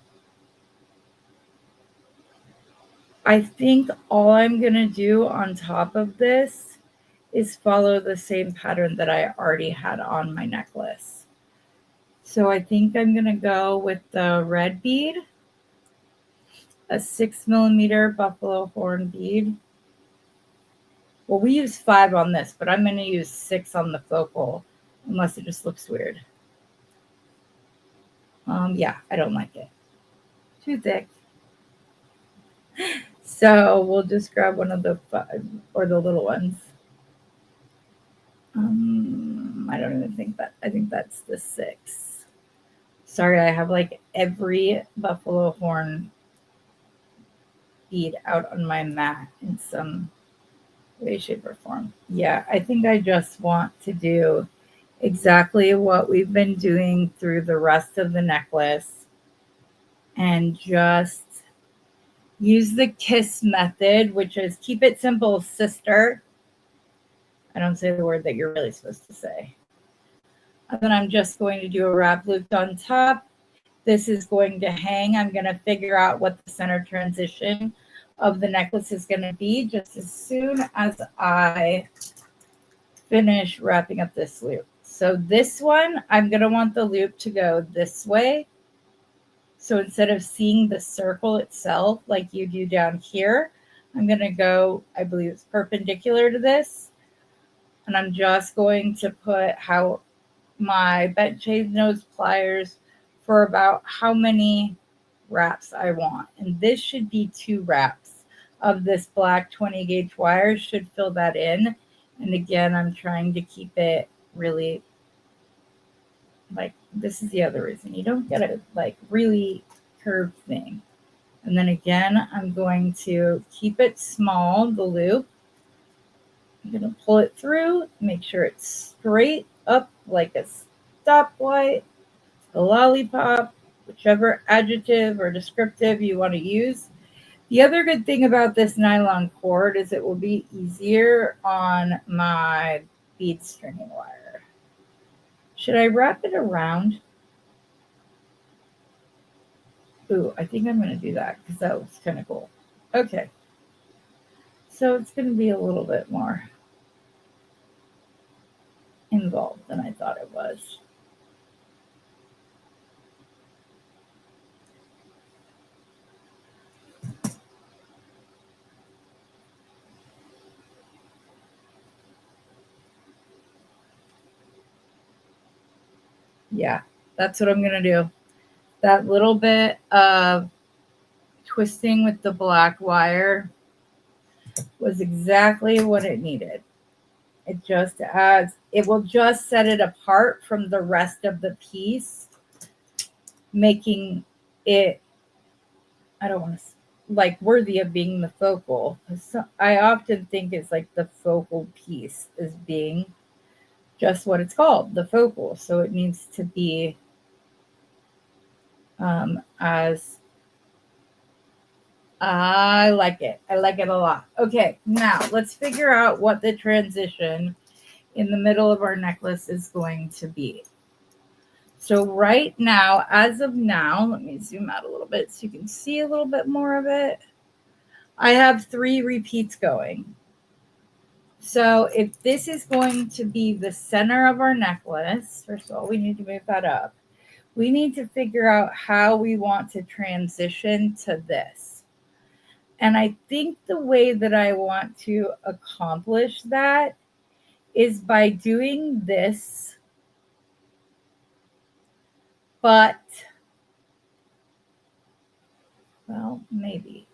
I think all I'm going to do on top of this is follow the same pattern that I already had on my necklace. So I think I'm going to go with the red bead, a 6mm buffalo horn bead. Well, we use 5 on this, but I'm going to use 6 on the focal, unless it just looks weird. Yeah, I don't like it. Too thick. So we'll just grab one of the 5 or the little ones. I don't even think that. I think that's the 6. Sorry, I have every buffalo horn bead out on my mat in some way, shape, or form. Yeah, I think I just want to do exactly what we've been doing through the rest of the necklace and just use the KISS method, which is keep it simple, sister. I don't say the word that you're really supposed to say. And then I'm just going to do a wrap loop on top. This is going to hang. I'm going to figure out what the center transition of the necklace is going to be just as soon as I finish wrapping up this loop. So this one, I'm going to want the loop to go this way. So instead of seeing the circle itself like you do down here, I'm going to go, I believe it's perpendicular to this. And I'm just going to put how my bent chain nose pliers for about how many wraps I want. And this should be 2 wraps of this black 20 gauge wire should fill that in. And again, I'm trying to keep it really this is the other reason you don't get a really curved thing. And then again, I'm going to keep it small, the loop. I'm going to pull it through, make sure it's straight up like a stoplight, a lollipop, whichever adjective or descriptive you want to use. The other good thing about this nylon cord is it will be easier on my bead stringing wire. Should I wrap it around? Ooh, I think I'm going to do that because that was kind of cool. Okay. So it's going to be a little bit more involved than I thought it was. Yeah, that's what I'm going to do. That little bit of twisting with the black wire was exactly what it needed. It just adds, it will just set it apart from the rest of the piece, making it, I don't want to, like, worthy of being the focal. So I often think it's like the focal piece is being just what it's called, the focal. So it needs to be as I like it. I like it a lot. Okay, now let's figure out what the transition in the middle of our necklace is going to be. So right now, as of now, let me zoom out a little bit so you can see a little bit more of it. I have 3 repeats going. So if this is going to be the center of our necklace, first of all, we need to move that up. We need to figure out how we want to transition to this. And I think the way that I want to accomplish that is by doing this, but, well, maybe.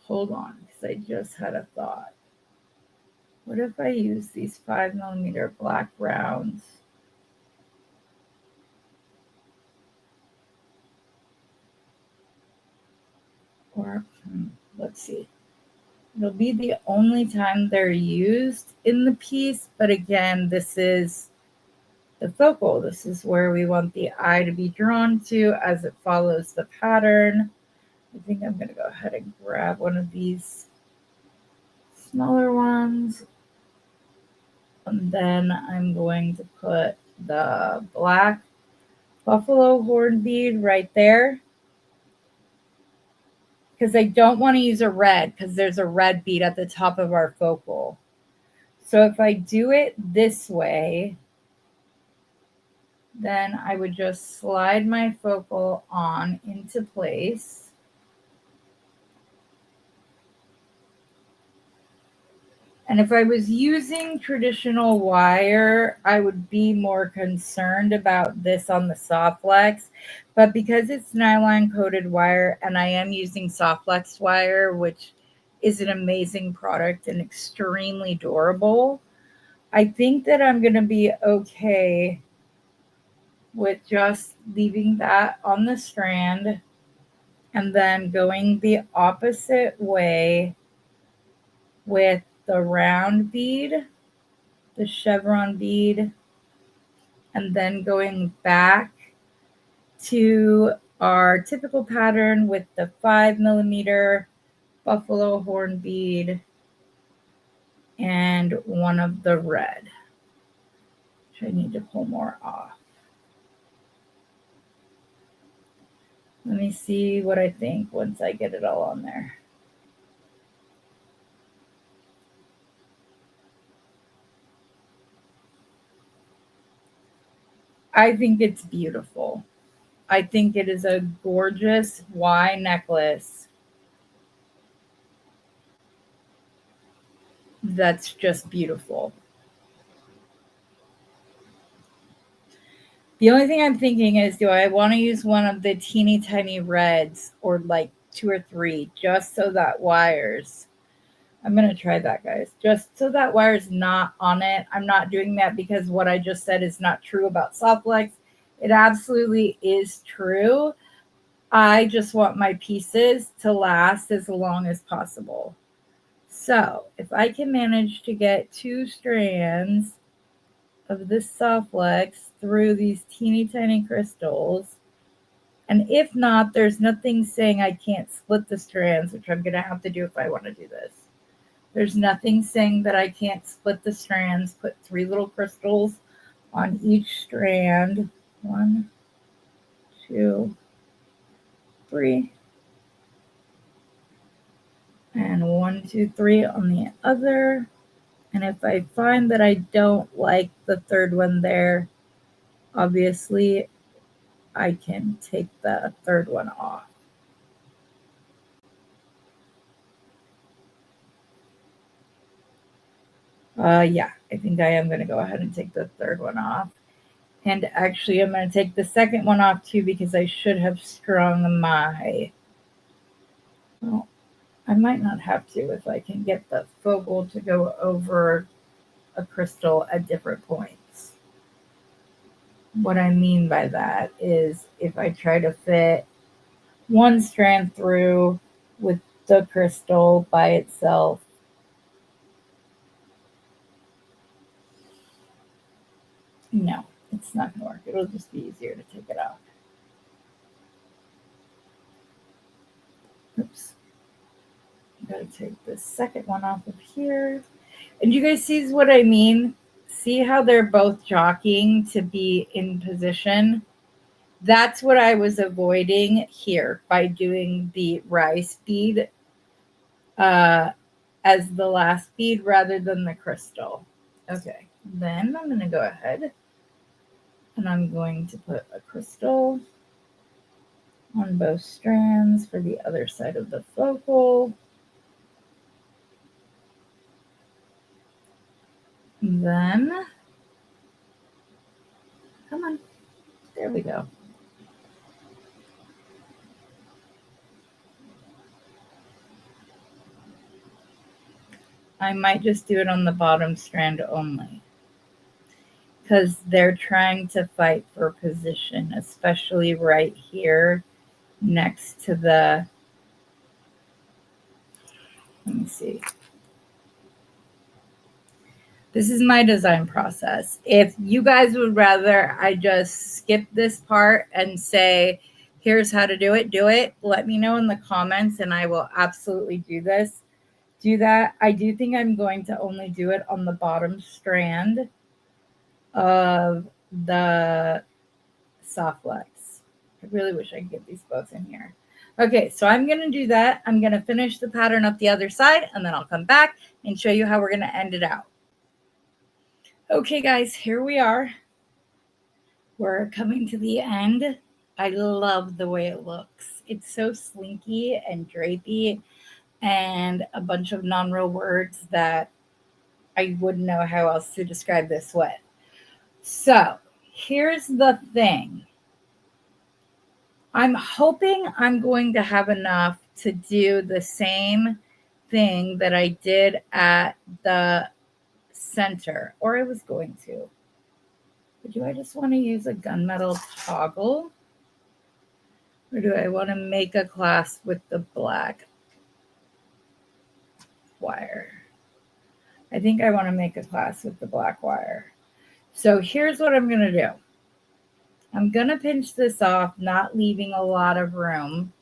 Hold on, because I just had a thought. What if I use these 5mm black rounds? Or, let's see. It'll be the only time they're used in the piece, but again, this is the focal. This is where we want the eye to be drawn to as it follows the pattern. I think I'm going to go ahead and grab one of these smaller ones. And then I'm going to put the black buffalo horn bead right there. Because I don't want to use a red because there's a red bead at the top of our focal. So if I do it this way, then I would just slide my focal on into place. And if I was using traditional wire, I would be more concerned about this on the Softflex. But because it's nylon coated wire and I am using Softflex wire, which is an amazing product and extremely durable, I think that I'm going to be okay with just leaving that on the strand and then going the opposite way with the round bead, the chevron bead, and then going back to our typical pattern with the 5mm buffalo horn bead and one of the red, which I need to pull more off. Let me see what I think once I get it all on there. I think it's beautiful. I think it is a gorgeous Y necklace that's just beautiful. The only thing I'm thinking is, do I want to use one of the teeny tiny reds or like 2 or 3 just so that wires, I'm going to try that, guys, just so that wire's not on it. I'm not doing that because what I just said is not true about Softflex. It absolutely is true. I just want my pieces to last as long as possible. So if I can manage to get 2 strands of this Softflex through these teeny tiny crystals, and if not, there's nothing saying I can't split the strands, which I'm going to have to do if I want to do this. There's nothing saying that I can't split the strands, put 3 little crystals on each strand. 1, 2, 3. And 1, 2, 3 on the other. And if I find that I don't like the third one there, obviously I can take the third one off. Yeah, I think I am going to go ahead and take the third one off. And actually, I'm going to take the second one off too because I should have strung my... Well, I might not have to if I can get the focal to go over a crystal at different points. What I mean by that is if I try to fit one strand through with the crystal by itself, no, it's not going to work. It'll just be easier to take it out. Oops. I gotta take the second one off of here. And you guys see what I mean? See how they're both jockeying to be in position? That's what I was avoiding here by doing the rice bead as the last bead rather than the crystal. Okay, then I'm going to go ahead and I'm going to put a crystal on both strands for the other side of the focal. And then, come on, there we go. I might just do it on the bottom strand only because they're trying to fight for position, especially right here next to the, let me see. This is my design process. If you guys would rather I just skip this part and say, here's how to do it, let me know in the comments and I will absolutely do that. I do think I'm going to only do it on the bottom strand of the soft flex. I really wish I could get these both in here. Okay, so I'm going to do that. I'm going to finish the pattern up the other side, and then I'll come back and show you how we're going to end it out. Okay, guys, here we are. We're coming to the end. I love the way it looks. It's so slinky and drapey and a bunch of non-real words that I wouldn't know how else to describe this with. So here's the thing. I'm hoping I'm going to have enough to do the same thing that I did at the center, or I was going to. But do I just want to use a gunmetal toggle? Or do I want to make a clasp with the black wire? I think I want to make a clasp with the black wire. So here's what I'm going to do. I'm going to pinch this off, not leaving a lot of room,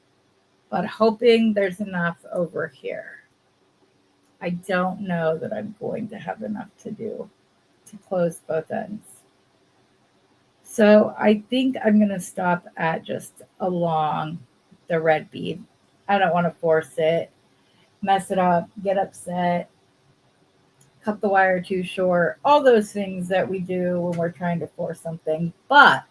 but hoping there's enough over here. I don't know that I'm going to have enough to do to close both ends. So I think I'm going to stop at just along the red bead. I don't want to force it, mess it up, get upset, cut the wire too short, all those things that we do when we're trying to force something. But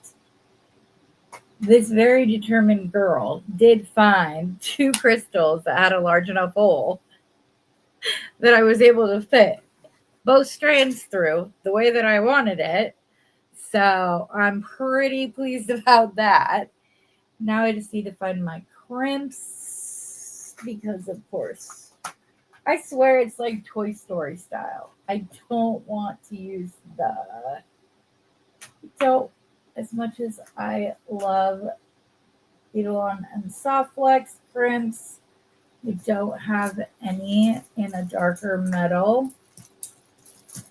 this very determined girl did find 2 crystals that had a large enough hole that I was able to fit both strands through the way that I wanted it. So I'm pretty pleased about that. Now I just need to find my crimps because, of course, I swear it's like Toy Story style. I don't want to use as much as I love Edelon and Soft Flex crimps, we don't have any in a darker metal,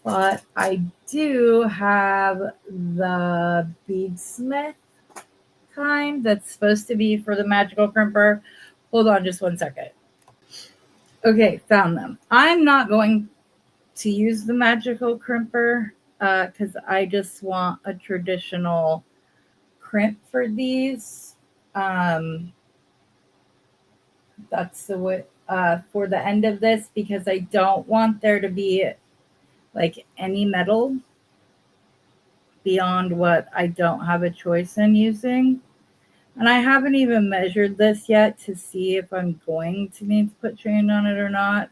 but I do have the Beadsmith kind that's supposed to be for the magical crimper. Hold on just one second. Okay, found them. I'm not going to use the magical crimper because I just want a traditional crimp for these. That's the way for the end of this, because I don't want there to be like any metal beyond what I don't have a choice in using. And I haven't even measured this yet to see if I'm going to need to put chain on it or not,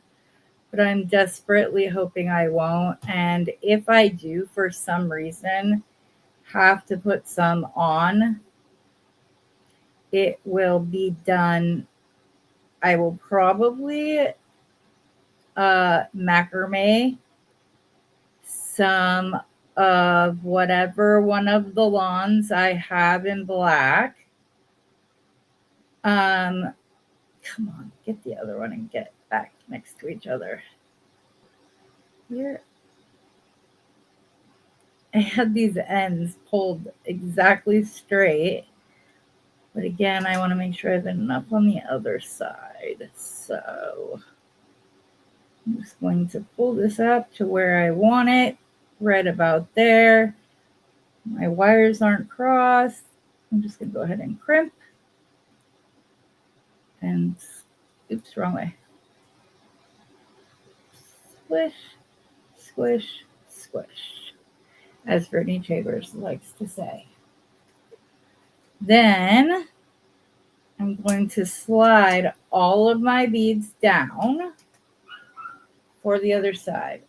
but I'm desperately hoping I won't. And if I do, for some reason, have to put some on, it will be done. I will probably macrame some of whatever one of the lawns I have in black. Come on, get the other one and get back next to each other. Here. I had these ends pulled exactly straight. But again, I want to make sure I have enough on the other side. So I'm just going to pull this up to where I want it, right about there. My wires aren't crossed. I'm just going to go ahead and crimp. And, oops, wrong way. Squish, squish, squish, as Brittany Chambers likes to say. Then I'm going to slide all of my beads down for the other side.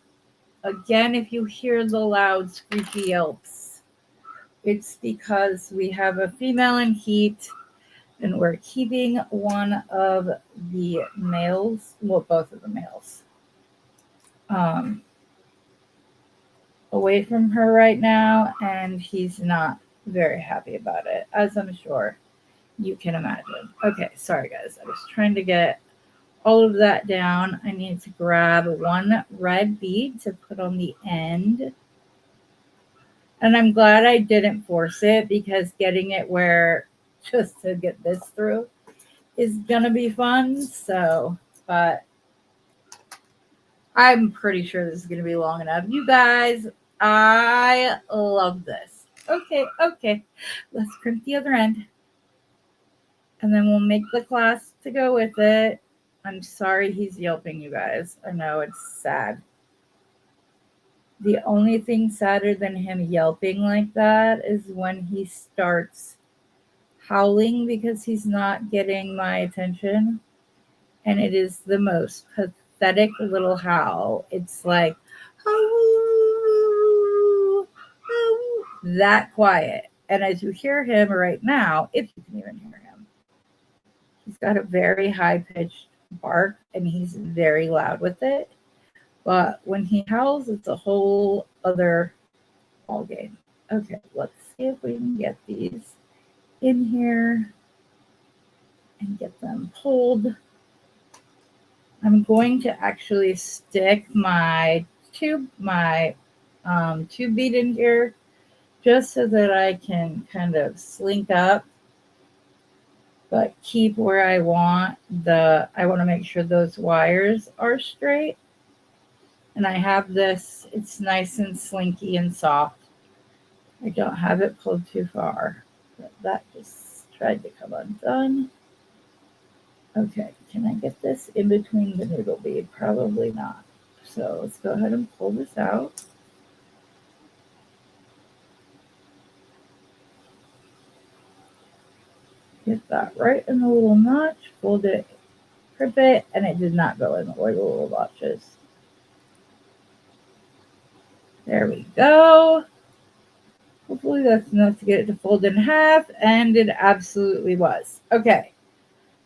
Again, if you hear the loud squeaky yelps, it's because we have a female in heat and we're keeping one of the males, well, both of the males, away from her right now, and he's not very happy about it, as I'm sure you can imagine. Okay, sorry guys, I was trying to get all of that down. I need to grab one red bead to put on the end. And I'm glad I didn't force it, because getting it where just to get this through is gonna be fun. So, but I'm pretty sure this is gonna be long enough. You guys, I love this. Okay, let's crimp the other end. And then we'll make the clasp to go with it. I'm sorry he's yelping, you guys. I know it's sad. The only thing sadder than him yelping like that is when he starts howling because he's not getting my attention. And it is the most pathetic little howl. It's like, oh, oh, that quiet. And as you hear him right now, if you can even hear him, he's got a very high-pitched bark and he's very loud with it. But when he howls, it's a whole other ball game. Okay, let's see if we can get these in here and get them pulled. I'm going to actually stick my tube bead in here just so that I can kind of slink up, but keep where I want I want to make sure those wires are straight. And I have this, it's nice and slinky and soft. I don't have it pulled too far, but that just tried to come undone. Okay, can I get this in between the noodle bead? Probably not. So let's go ahead and pull this out. Get that right in the little notch, fold it, crimp it, and it did not go in the little notches. There we go. Hopefully that's enough to get it to fold in half, and it absolutely was. Okay,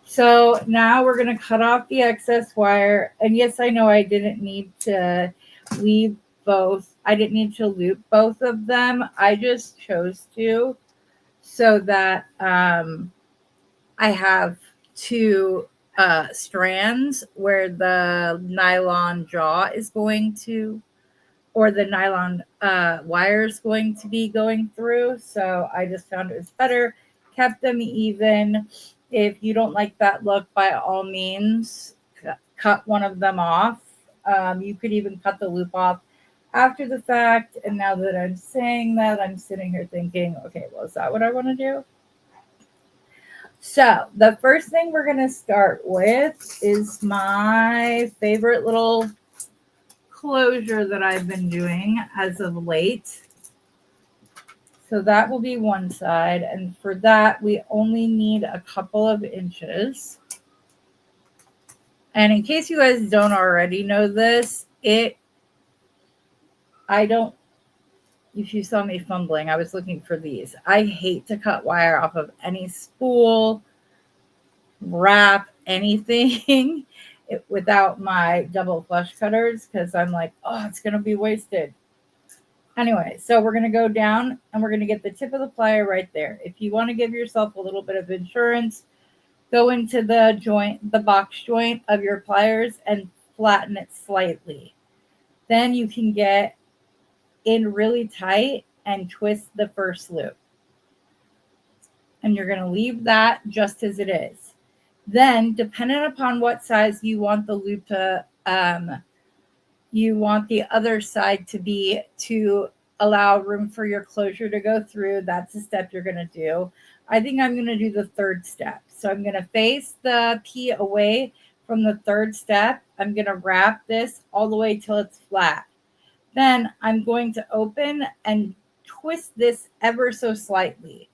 so now we're going to cut off the excess wire. And yes, I know I didn't need to leave both. I didn't need to loop both of them. I just chose to so that I have two strands where the nylon jaw is going to, or the nylon wire is going to be going through. So I just found it was better, kept them even. If you don't like that look, by all means, cut one of them off. You could even cut the loop off after the fact. And now that I'm saying that, I'm sitting here thinking, okay, well, is that what I want to do? So the first thing we're going to start with is my favorite little closure that I've been doing as of late. So that will be one side. And for that, we only need a couple of inches. And in case you guys don't already know this, if you saw me fumbling, I was looking for these. I hate to cut wire off of any spool, wrap, anything without my double flush cutters because I'm like, oh, it's going to be wasted. Anyway, so we're going to go down and we're going to get the tip of the plier right there. If you want to give yourself a little bit of insurance, go into the box joint of your pliers and flatten it slightly. Then you can get in really tight and twist the first loop. And you're going to leave that just as it is. Then, depending upon what size you want the loop to, you want the other side to be to allow room for your closure to go through. That's the step you're going to do. I think I'm going to do the third step. So I'm going to face the P away from the third step. I'm going to wrap this all the way till it's flat. Then I'm going to open and twist this ever so slightly.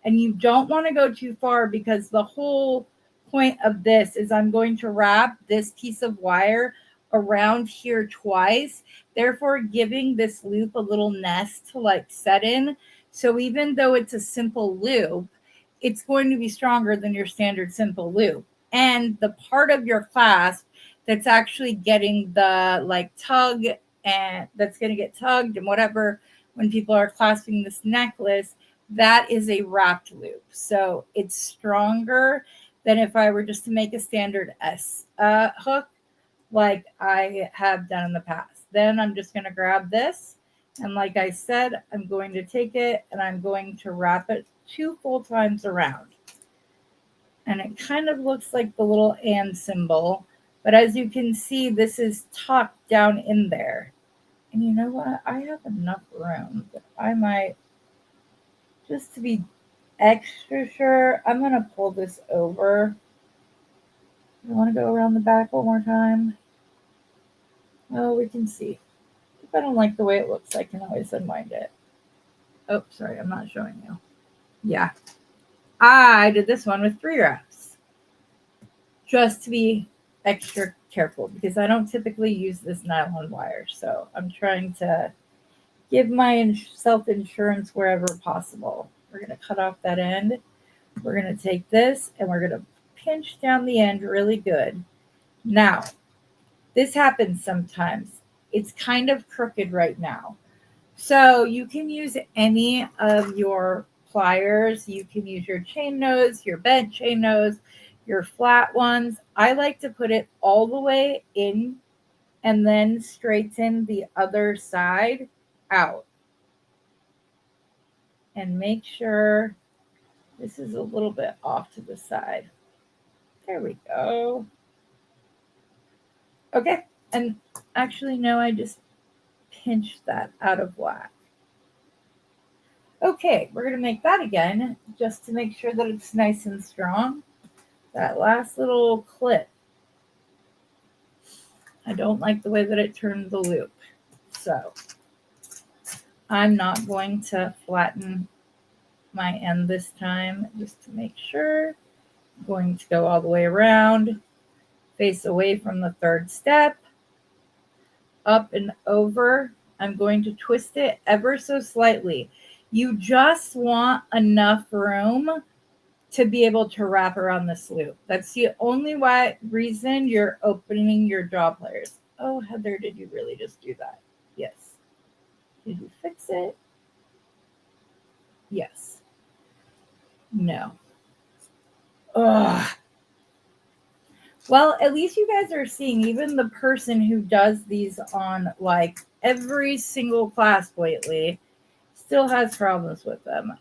And you don't want to go too far because the whole point of this is I'm going to wrap this piece of wire around here twice, therefore giving this loop a little nest to like set in. So even though it's a simple loop, it's going to be stronger than your standard simple loop. And the part of your clasp that's actually getting the like tug and that's going to get tugged and whatever when people are clasping this necklace, that is a wrapped loop. So it's stronger than if I were just to make a standard S hook like I have done in the past. Then I'm just going to grab this. And like I said, I'm going to take it and I'm going to wrap it 2 full times around. And it kind of looks like the little and symbol. But as you can see, this is tucked down in there. And you know what? I have enough room that I might, just to be extra sure, I'm going to pull this over. You want to go around the back one more time? Oh, we can see. If I don't like the way it looks, I can always unwind it. Oh, sorry, I'm not showing you. Yeah. I did this one with 3 wraps. Just to be extra careful because I don't typically use this nylon wire. So I'm trying to give my self-insurance wherever possible. We're going to cut off that end. We're going to take this and we're going to pinch down the end really good. Now, this happens sometimes. It's kind of crooked right now. So you can use any of your pliers. You can use your chain nose, your bent chain nose, your flat ones. I like to put it all the way in and then straighten the other side out. And make sure this is a little bit off to the side. There we go. Okay. And actually, no, I just pinched that out of whack. Okay, we're going to make that again just to make sure that it's nice and strong. That last little clip, I don't like the way that it turned the loop. So I'm not going to flatten my end this time just to make sure. I'm going to go all the way around, face away from the third step, up and over. I'm going to twist it ever so slightly. You just want enough room to be able to wrap around this loop. That's the only reason you're opening your jaw pliers. Oh, Heather, did you really just do that? Yes. Did you fix it? Yes. No. Ugh. Well, at least you guys are seeing even the person who does these on like every single class lately still has problems with them.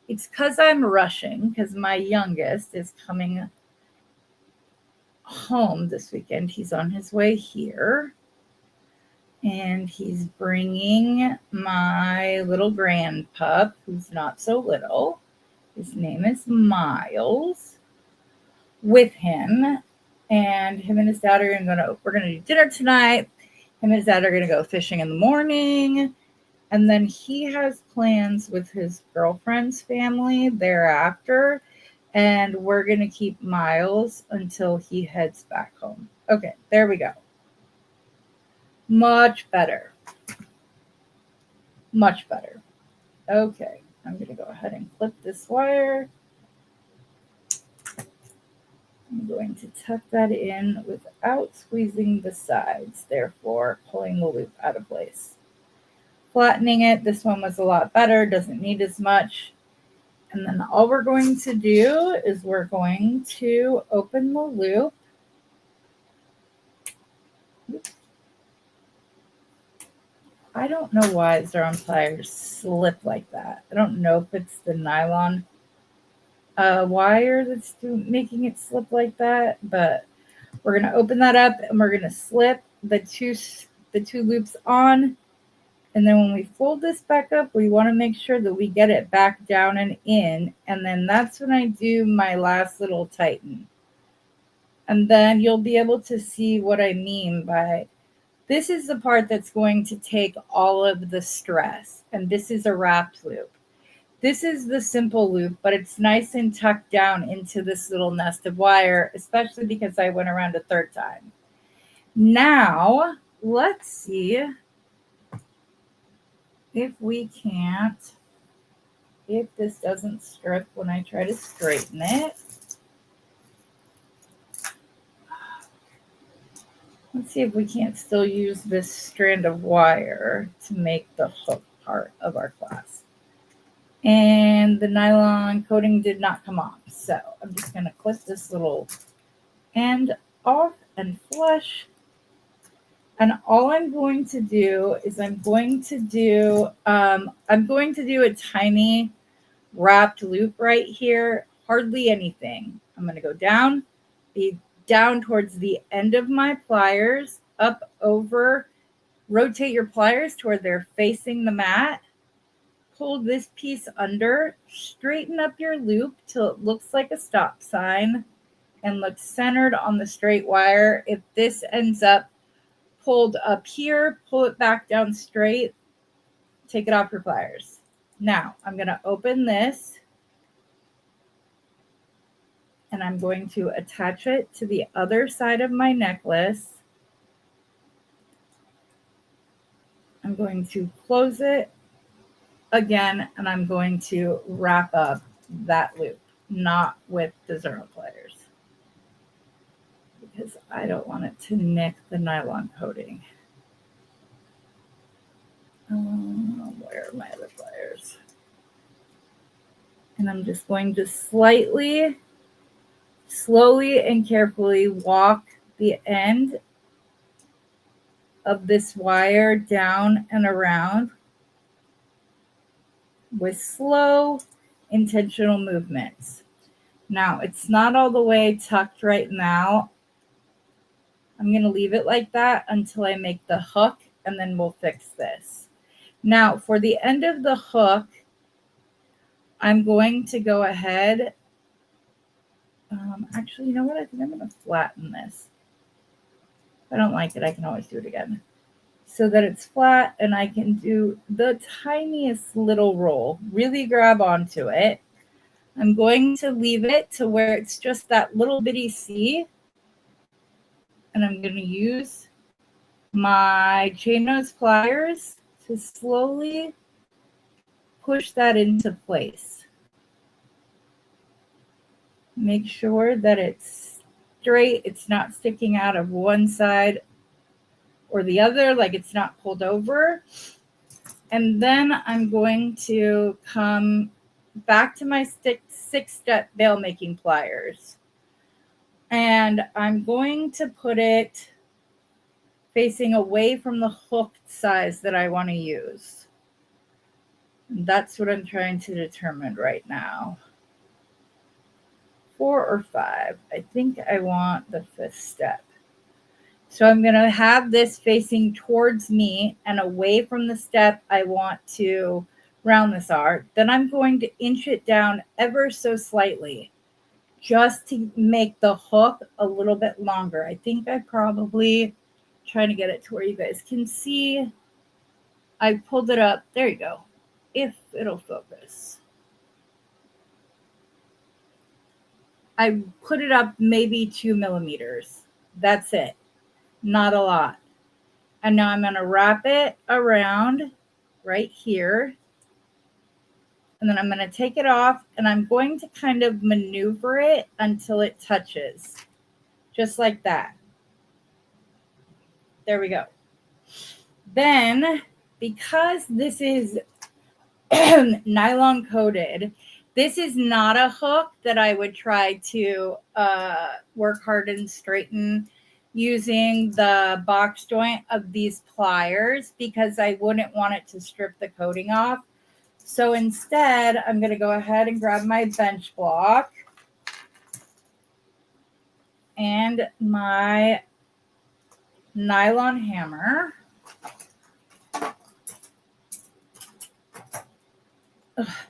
It's because I'm rushing because my youngest is coming home this weekend. He's on his way here. And he's bringing my little grandpup, who's not so little. His name is Miles. with him, and him and his dad are we're gonna do dinner tonight. Him and his dad are gonna go fishing in the morning, and then he has plans with his girlfriend's family thereafter, and we're gonna keep Miles until he heads back home. Okay, there we go. Much better. Much better. Okay, I'm gonna go ahead and clip this wire. I'm going to tuck that in without squeezing the sides, therefore pulling the loop out of place. Flattening it, this one was a lot better, doesn't need as much. And then all we're going to do is we're going to open the loop. Oops. I don't know why Xeron pliers slip like that. I don't know if it's the nylon wire that's making it slip like that, but we're going to open that up and we're going to slip the two loops on. And then when we fold this back up, we want to make sure that we get it back down and in. And then that's when I do my last little tighten. And then you'll be able to see what I mean by this is the part that's going to take all of the stress. And this is a wrapped loop. This is the simple loop, but it's nice and tucked down into this little nest of wire, especially because I went around a third time. Now, let's see if this doesn't strip when I try to straighten it. Let's see if we can't still use this strand of wire to make the hook part of our clasp. And the nylon coating did not come off. So I'm just going to clip this little end off and flush. And all I'm going to do is I'm going to do a tiny wrapped loop right here, hardly anything. I'm going to go down, be down towards the end of my pliers, up over, rotate your pliers to where they're facing the mat, pull this piece under, straighten up your loop till it looks like a stop sign and looks centered on the straight wire. If this ends up pulled up here, pull it back down straight, take it off your pliers. Now I'm going to open this and I'm going to attach it to the other side of my necklace. I'm going to close it again, and I'm going to wrap up that loop, not with the Xeron pliers, because I don't want it to nick the nylon coating. Where are my other pliers? And I'm just going to slowly and carefully walk the end of this wire down and around with slow, intentional movements. Now, it's not all the way tucked right now. I'm going to leave it like that until I make the hook, and then we'll fix this. Now, for the end of the hook, I'm going to go ahead. Actually, you know what? I think I'm going to flatten this. If I don't like it, I can always do it again, so that it's flat and I can do the tiniest little roll. Really grab onto it. I'm going to leave it to where it's just that little bitty C. And I'm going to use my chain nose pliers to slowly push that into place. Make sure that it's straight. It's not sticking out of one side or the other, like it's not pulled over. And then I'm going to come back to my 6-step bail making pliers. And I'm going to put it facing away from the hook size that I want to use. And that's what I'm trying to determine right now. 4 or 5. I think I want the 5th step. So I'm going to have this facing towards me and away from the step I want to round this arc. Then I'm going to inch it down ever so slightly. just to make the hook a little bit longer. I think I probably trying to get it to where you guys can see. I pulled it up. There you go. If it'll focus. I put it up maybe 2 millimeters. That's it. Not a lot. And now I'm going to wrap it around right here. And then I'm going to take it off and I'm going to kind of maneuver it until it touches. Just like that. There we go. Then, because this is nylon coated, this is not a hook that I would try to work hard and straighten using the box joint of these pliers because I wouldn't want it to strip the coating off. So instead, I'm going to go ahead and grab my bench block and my nylon hammer.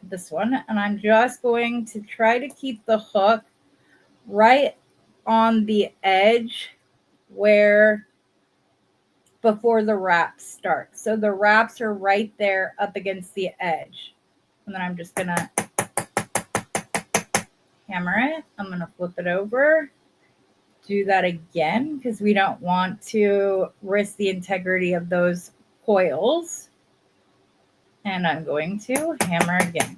This one, and I'm just going to try to keep the hook right on the edge where before the wraps start. So the wraps are right there up against the edge. And then I'm just gonna hammer it. I'm gonna flip it over, do that again because we don't want to risk the integrity of those coils. And I'm going to hammer again.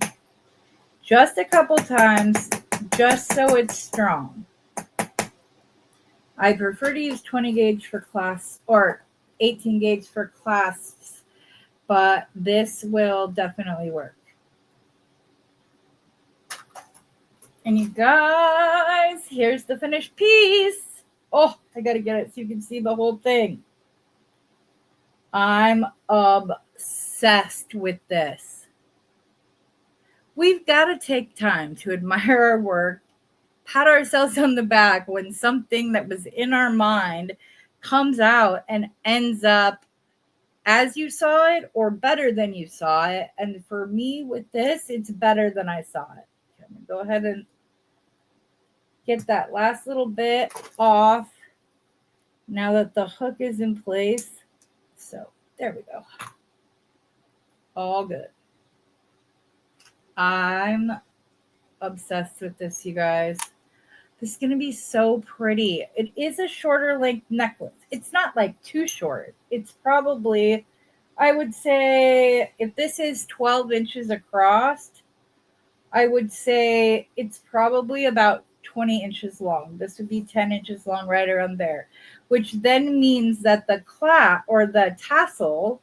Just a couple times, just so it's strong. I prefer to use 20 gauge for clasps or 18 gauge for clasps, but this will definitely work. And you guys, here's the finished piece. Oh, I got to get it so you can see the whole thing. I'm obsessed with this. We've got to take time to admire our work, pat ourselves on the back when something that was in our mind comes out and ends up as you saw it or better than you saw it. And for me with this, it's better than I saw it. Okay, I'm gonna go ahead and get that last little bit off now that the hook is in place. So there we go. All good. I'm obsessed with this, you guys. This is going to be so pretty. It is a shorter length necklace. It's not like too short. It's probably, I would say, if this is 12 inches across, I would say it's probably about 20 inches long. This would be 10 inches long right around there, which then means that the clasp or the tassel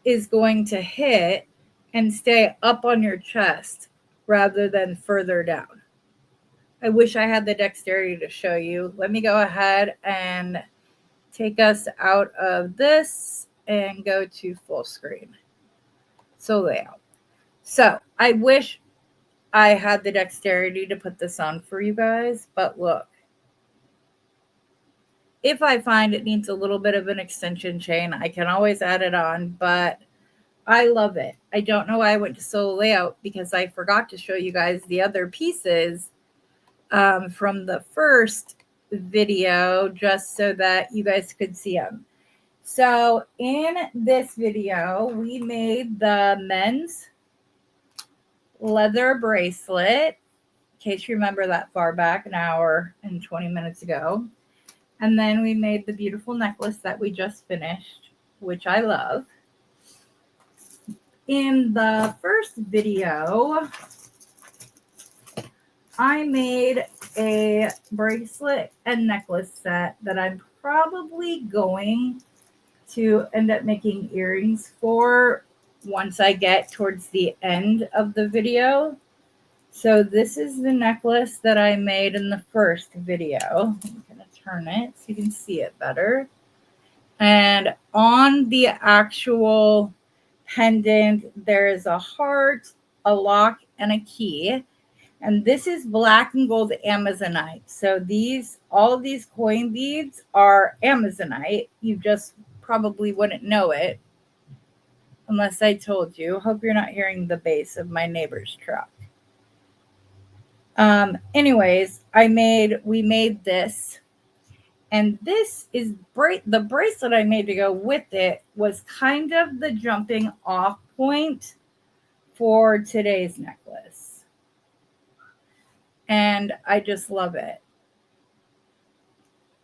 is going to hit and stay up on your chest rather than further down. I wish I had the dexterity to show you. Let me go ahead and take us out of this and go to full screen. So layout. So I wish I had the dexterity to put this on for you guys, but look. If I find it needs a little bit of an extension chain, I can always add it on, but I love it. I don't know why I went to solo layout because I forgot to show you guys the other pieces from the first video just so that you guys could see them. So in this video, we made the men's leather bracelet, in case you remember that far back, an hour and 20 minutes ago. And then we made the beautiful necklace that we just finished, which I love. In the first video, I made a bracelet and necklace set that I'm probably going to end up making earrings for once I get towards the end of the video. So this is the necklace that I made in the first video. I'm going to turn it so you can see it better. And on the actual pendant, there is a heart, a lock, and a key. And this is black and gold Amazonite. So all of these coin beads are Amazonite. You just probably wouldn't know it unless I told you. Hope you're not hearing the bass of my neighbor's truck. Anyways, we made this, and this is the bracelet I made to go with it was kind of the jumping off point for today's necklace. And I just love it.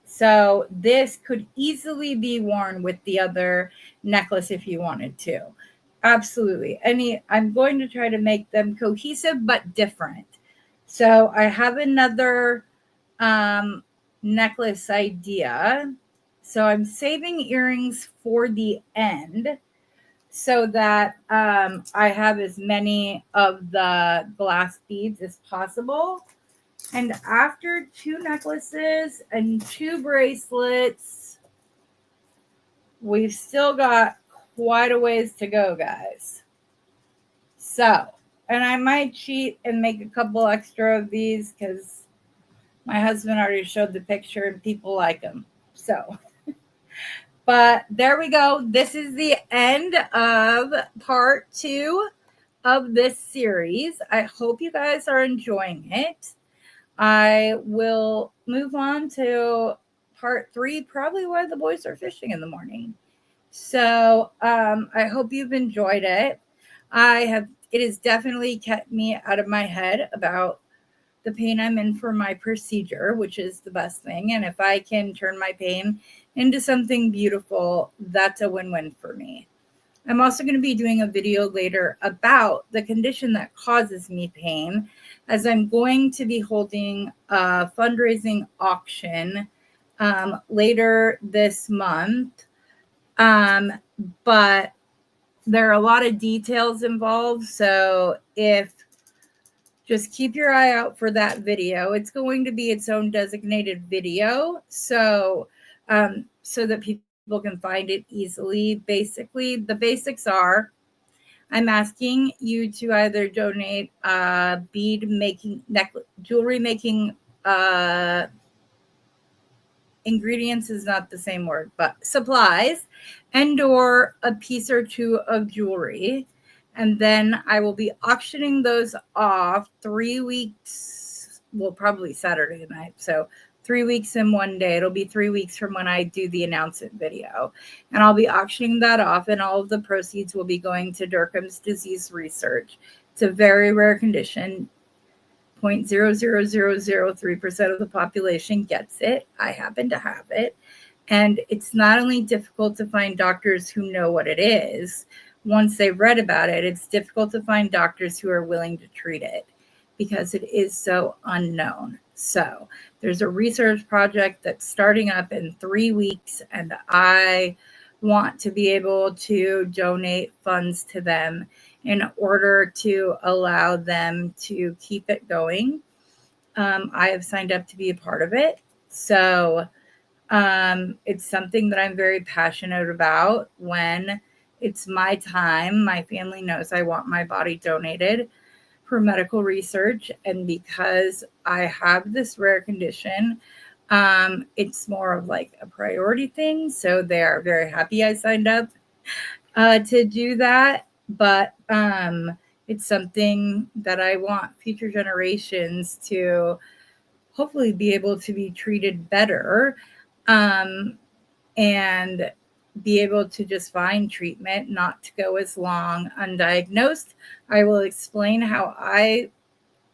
So this could easily be worn with the other necklace if you wanted to. Absolutely. I'm going to try to make them cohesive but different. So I have another necklace idea. So I'm saving earrings for the end so that I have as many of the glass beads as possible. And after 2 necklaces and 2 bracelets, we've still got quite a ways to go, guys. So, and I might cheat and make a couple extra of these because my husband already showed the picture and people like them. So, but there we go. This is the end of part 2 of this series. I hope you guys are enjoying it. I will move on to part 3, probably while the boys are fishing in the morning. So I hope you've enjoyed it. It has definitely kept me out of my head about the pain I'm in for my procedure, which is the best thing. And if I can turn my pain into something beautiful, that's a win-win for me. I'm also going to be doing a video later about the condition that causes me pain, as I'm going to be holding a fundraising auction later this month. But there are a lot of details involved. So just keep your eye out for that video. It's going to be its own designated video. So, so that people can find it easily. Basically, the basics are I'm asking you to either donate bead making, jewelry making, ingredients is not the same word, but supplies, and or a piece or 2 of jewelry. And then I will be auctioning those off 3 weeks, well, probably Saturday night. So 3 weeks in one day. It'll be 3 weeks from when I do the announcement video. And I'll be auctioning that off, and all of the proceeds will be going to Derkham's disease research. It's a very rare condition. 0.00003% of the population gets it. I happen to have it. And it's not only difficult to find doctors who know what it is, once they've read about it, it's difficult to find doctors who are willing to treat it because it is so unknown. So there's a research project that's starting up in 3 weeks, and I want to be able to donate funds to them in order to allow them to keep it going. I have signed up to be a part of it. So it's something that I'm very passionate about. When it's my time, my family knows I want my body donated for medical research. And because I have this rare condition, it's more of like a priority thing. So they are very happy I signed up to do that. But it's something that I want future generations to hopefully be able to be treated better, and be able to just find treatment, not to go as long undiagnosed. I will explain how I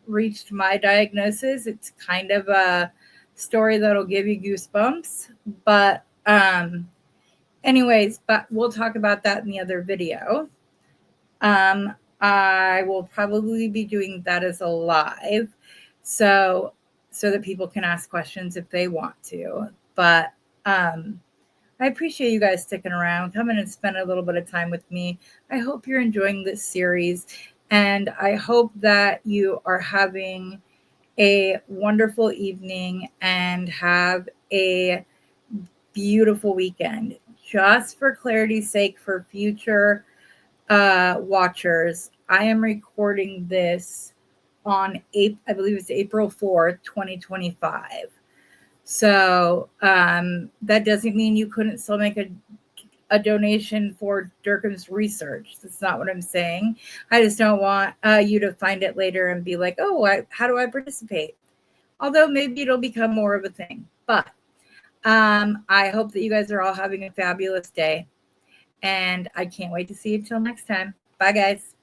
reached my diagnosis. It's kind of a story that'll give you goosebumps, but anyways, but we'll talk about that in the other video. I will probably be doing that as a live, so that people can ask questions if they want to. But I appreciate you guys sticking around, coming and spend a little bit of time with me. I hope you're enjoying this series, and I hope that you are having a wonderful evening and have a beautiful weekend. Just for clarity's sake, for future watchers, I am recording this on I believe it's April 4th, 2025. So that doesn't mean you couldn't still make a donation for Durkin's research. That's not what I'm saying. I just don't want you to find it later and be like, oh, how do I participate? Although maybe it'll become more of a thing. But I hope that you guys are all having a fabulous day. And I can't wait to see you till next time. Bye, guys.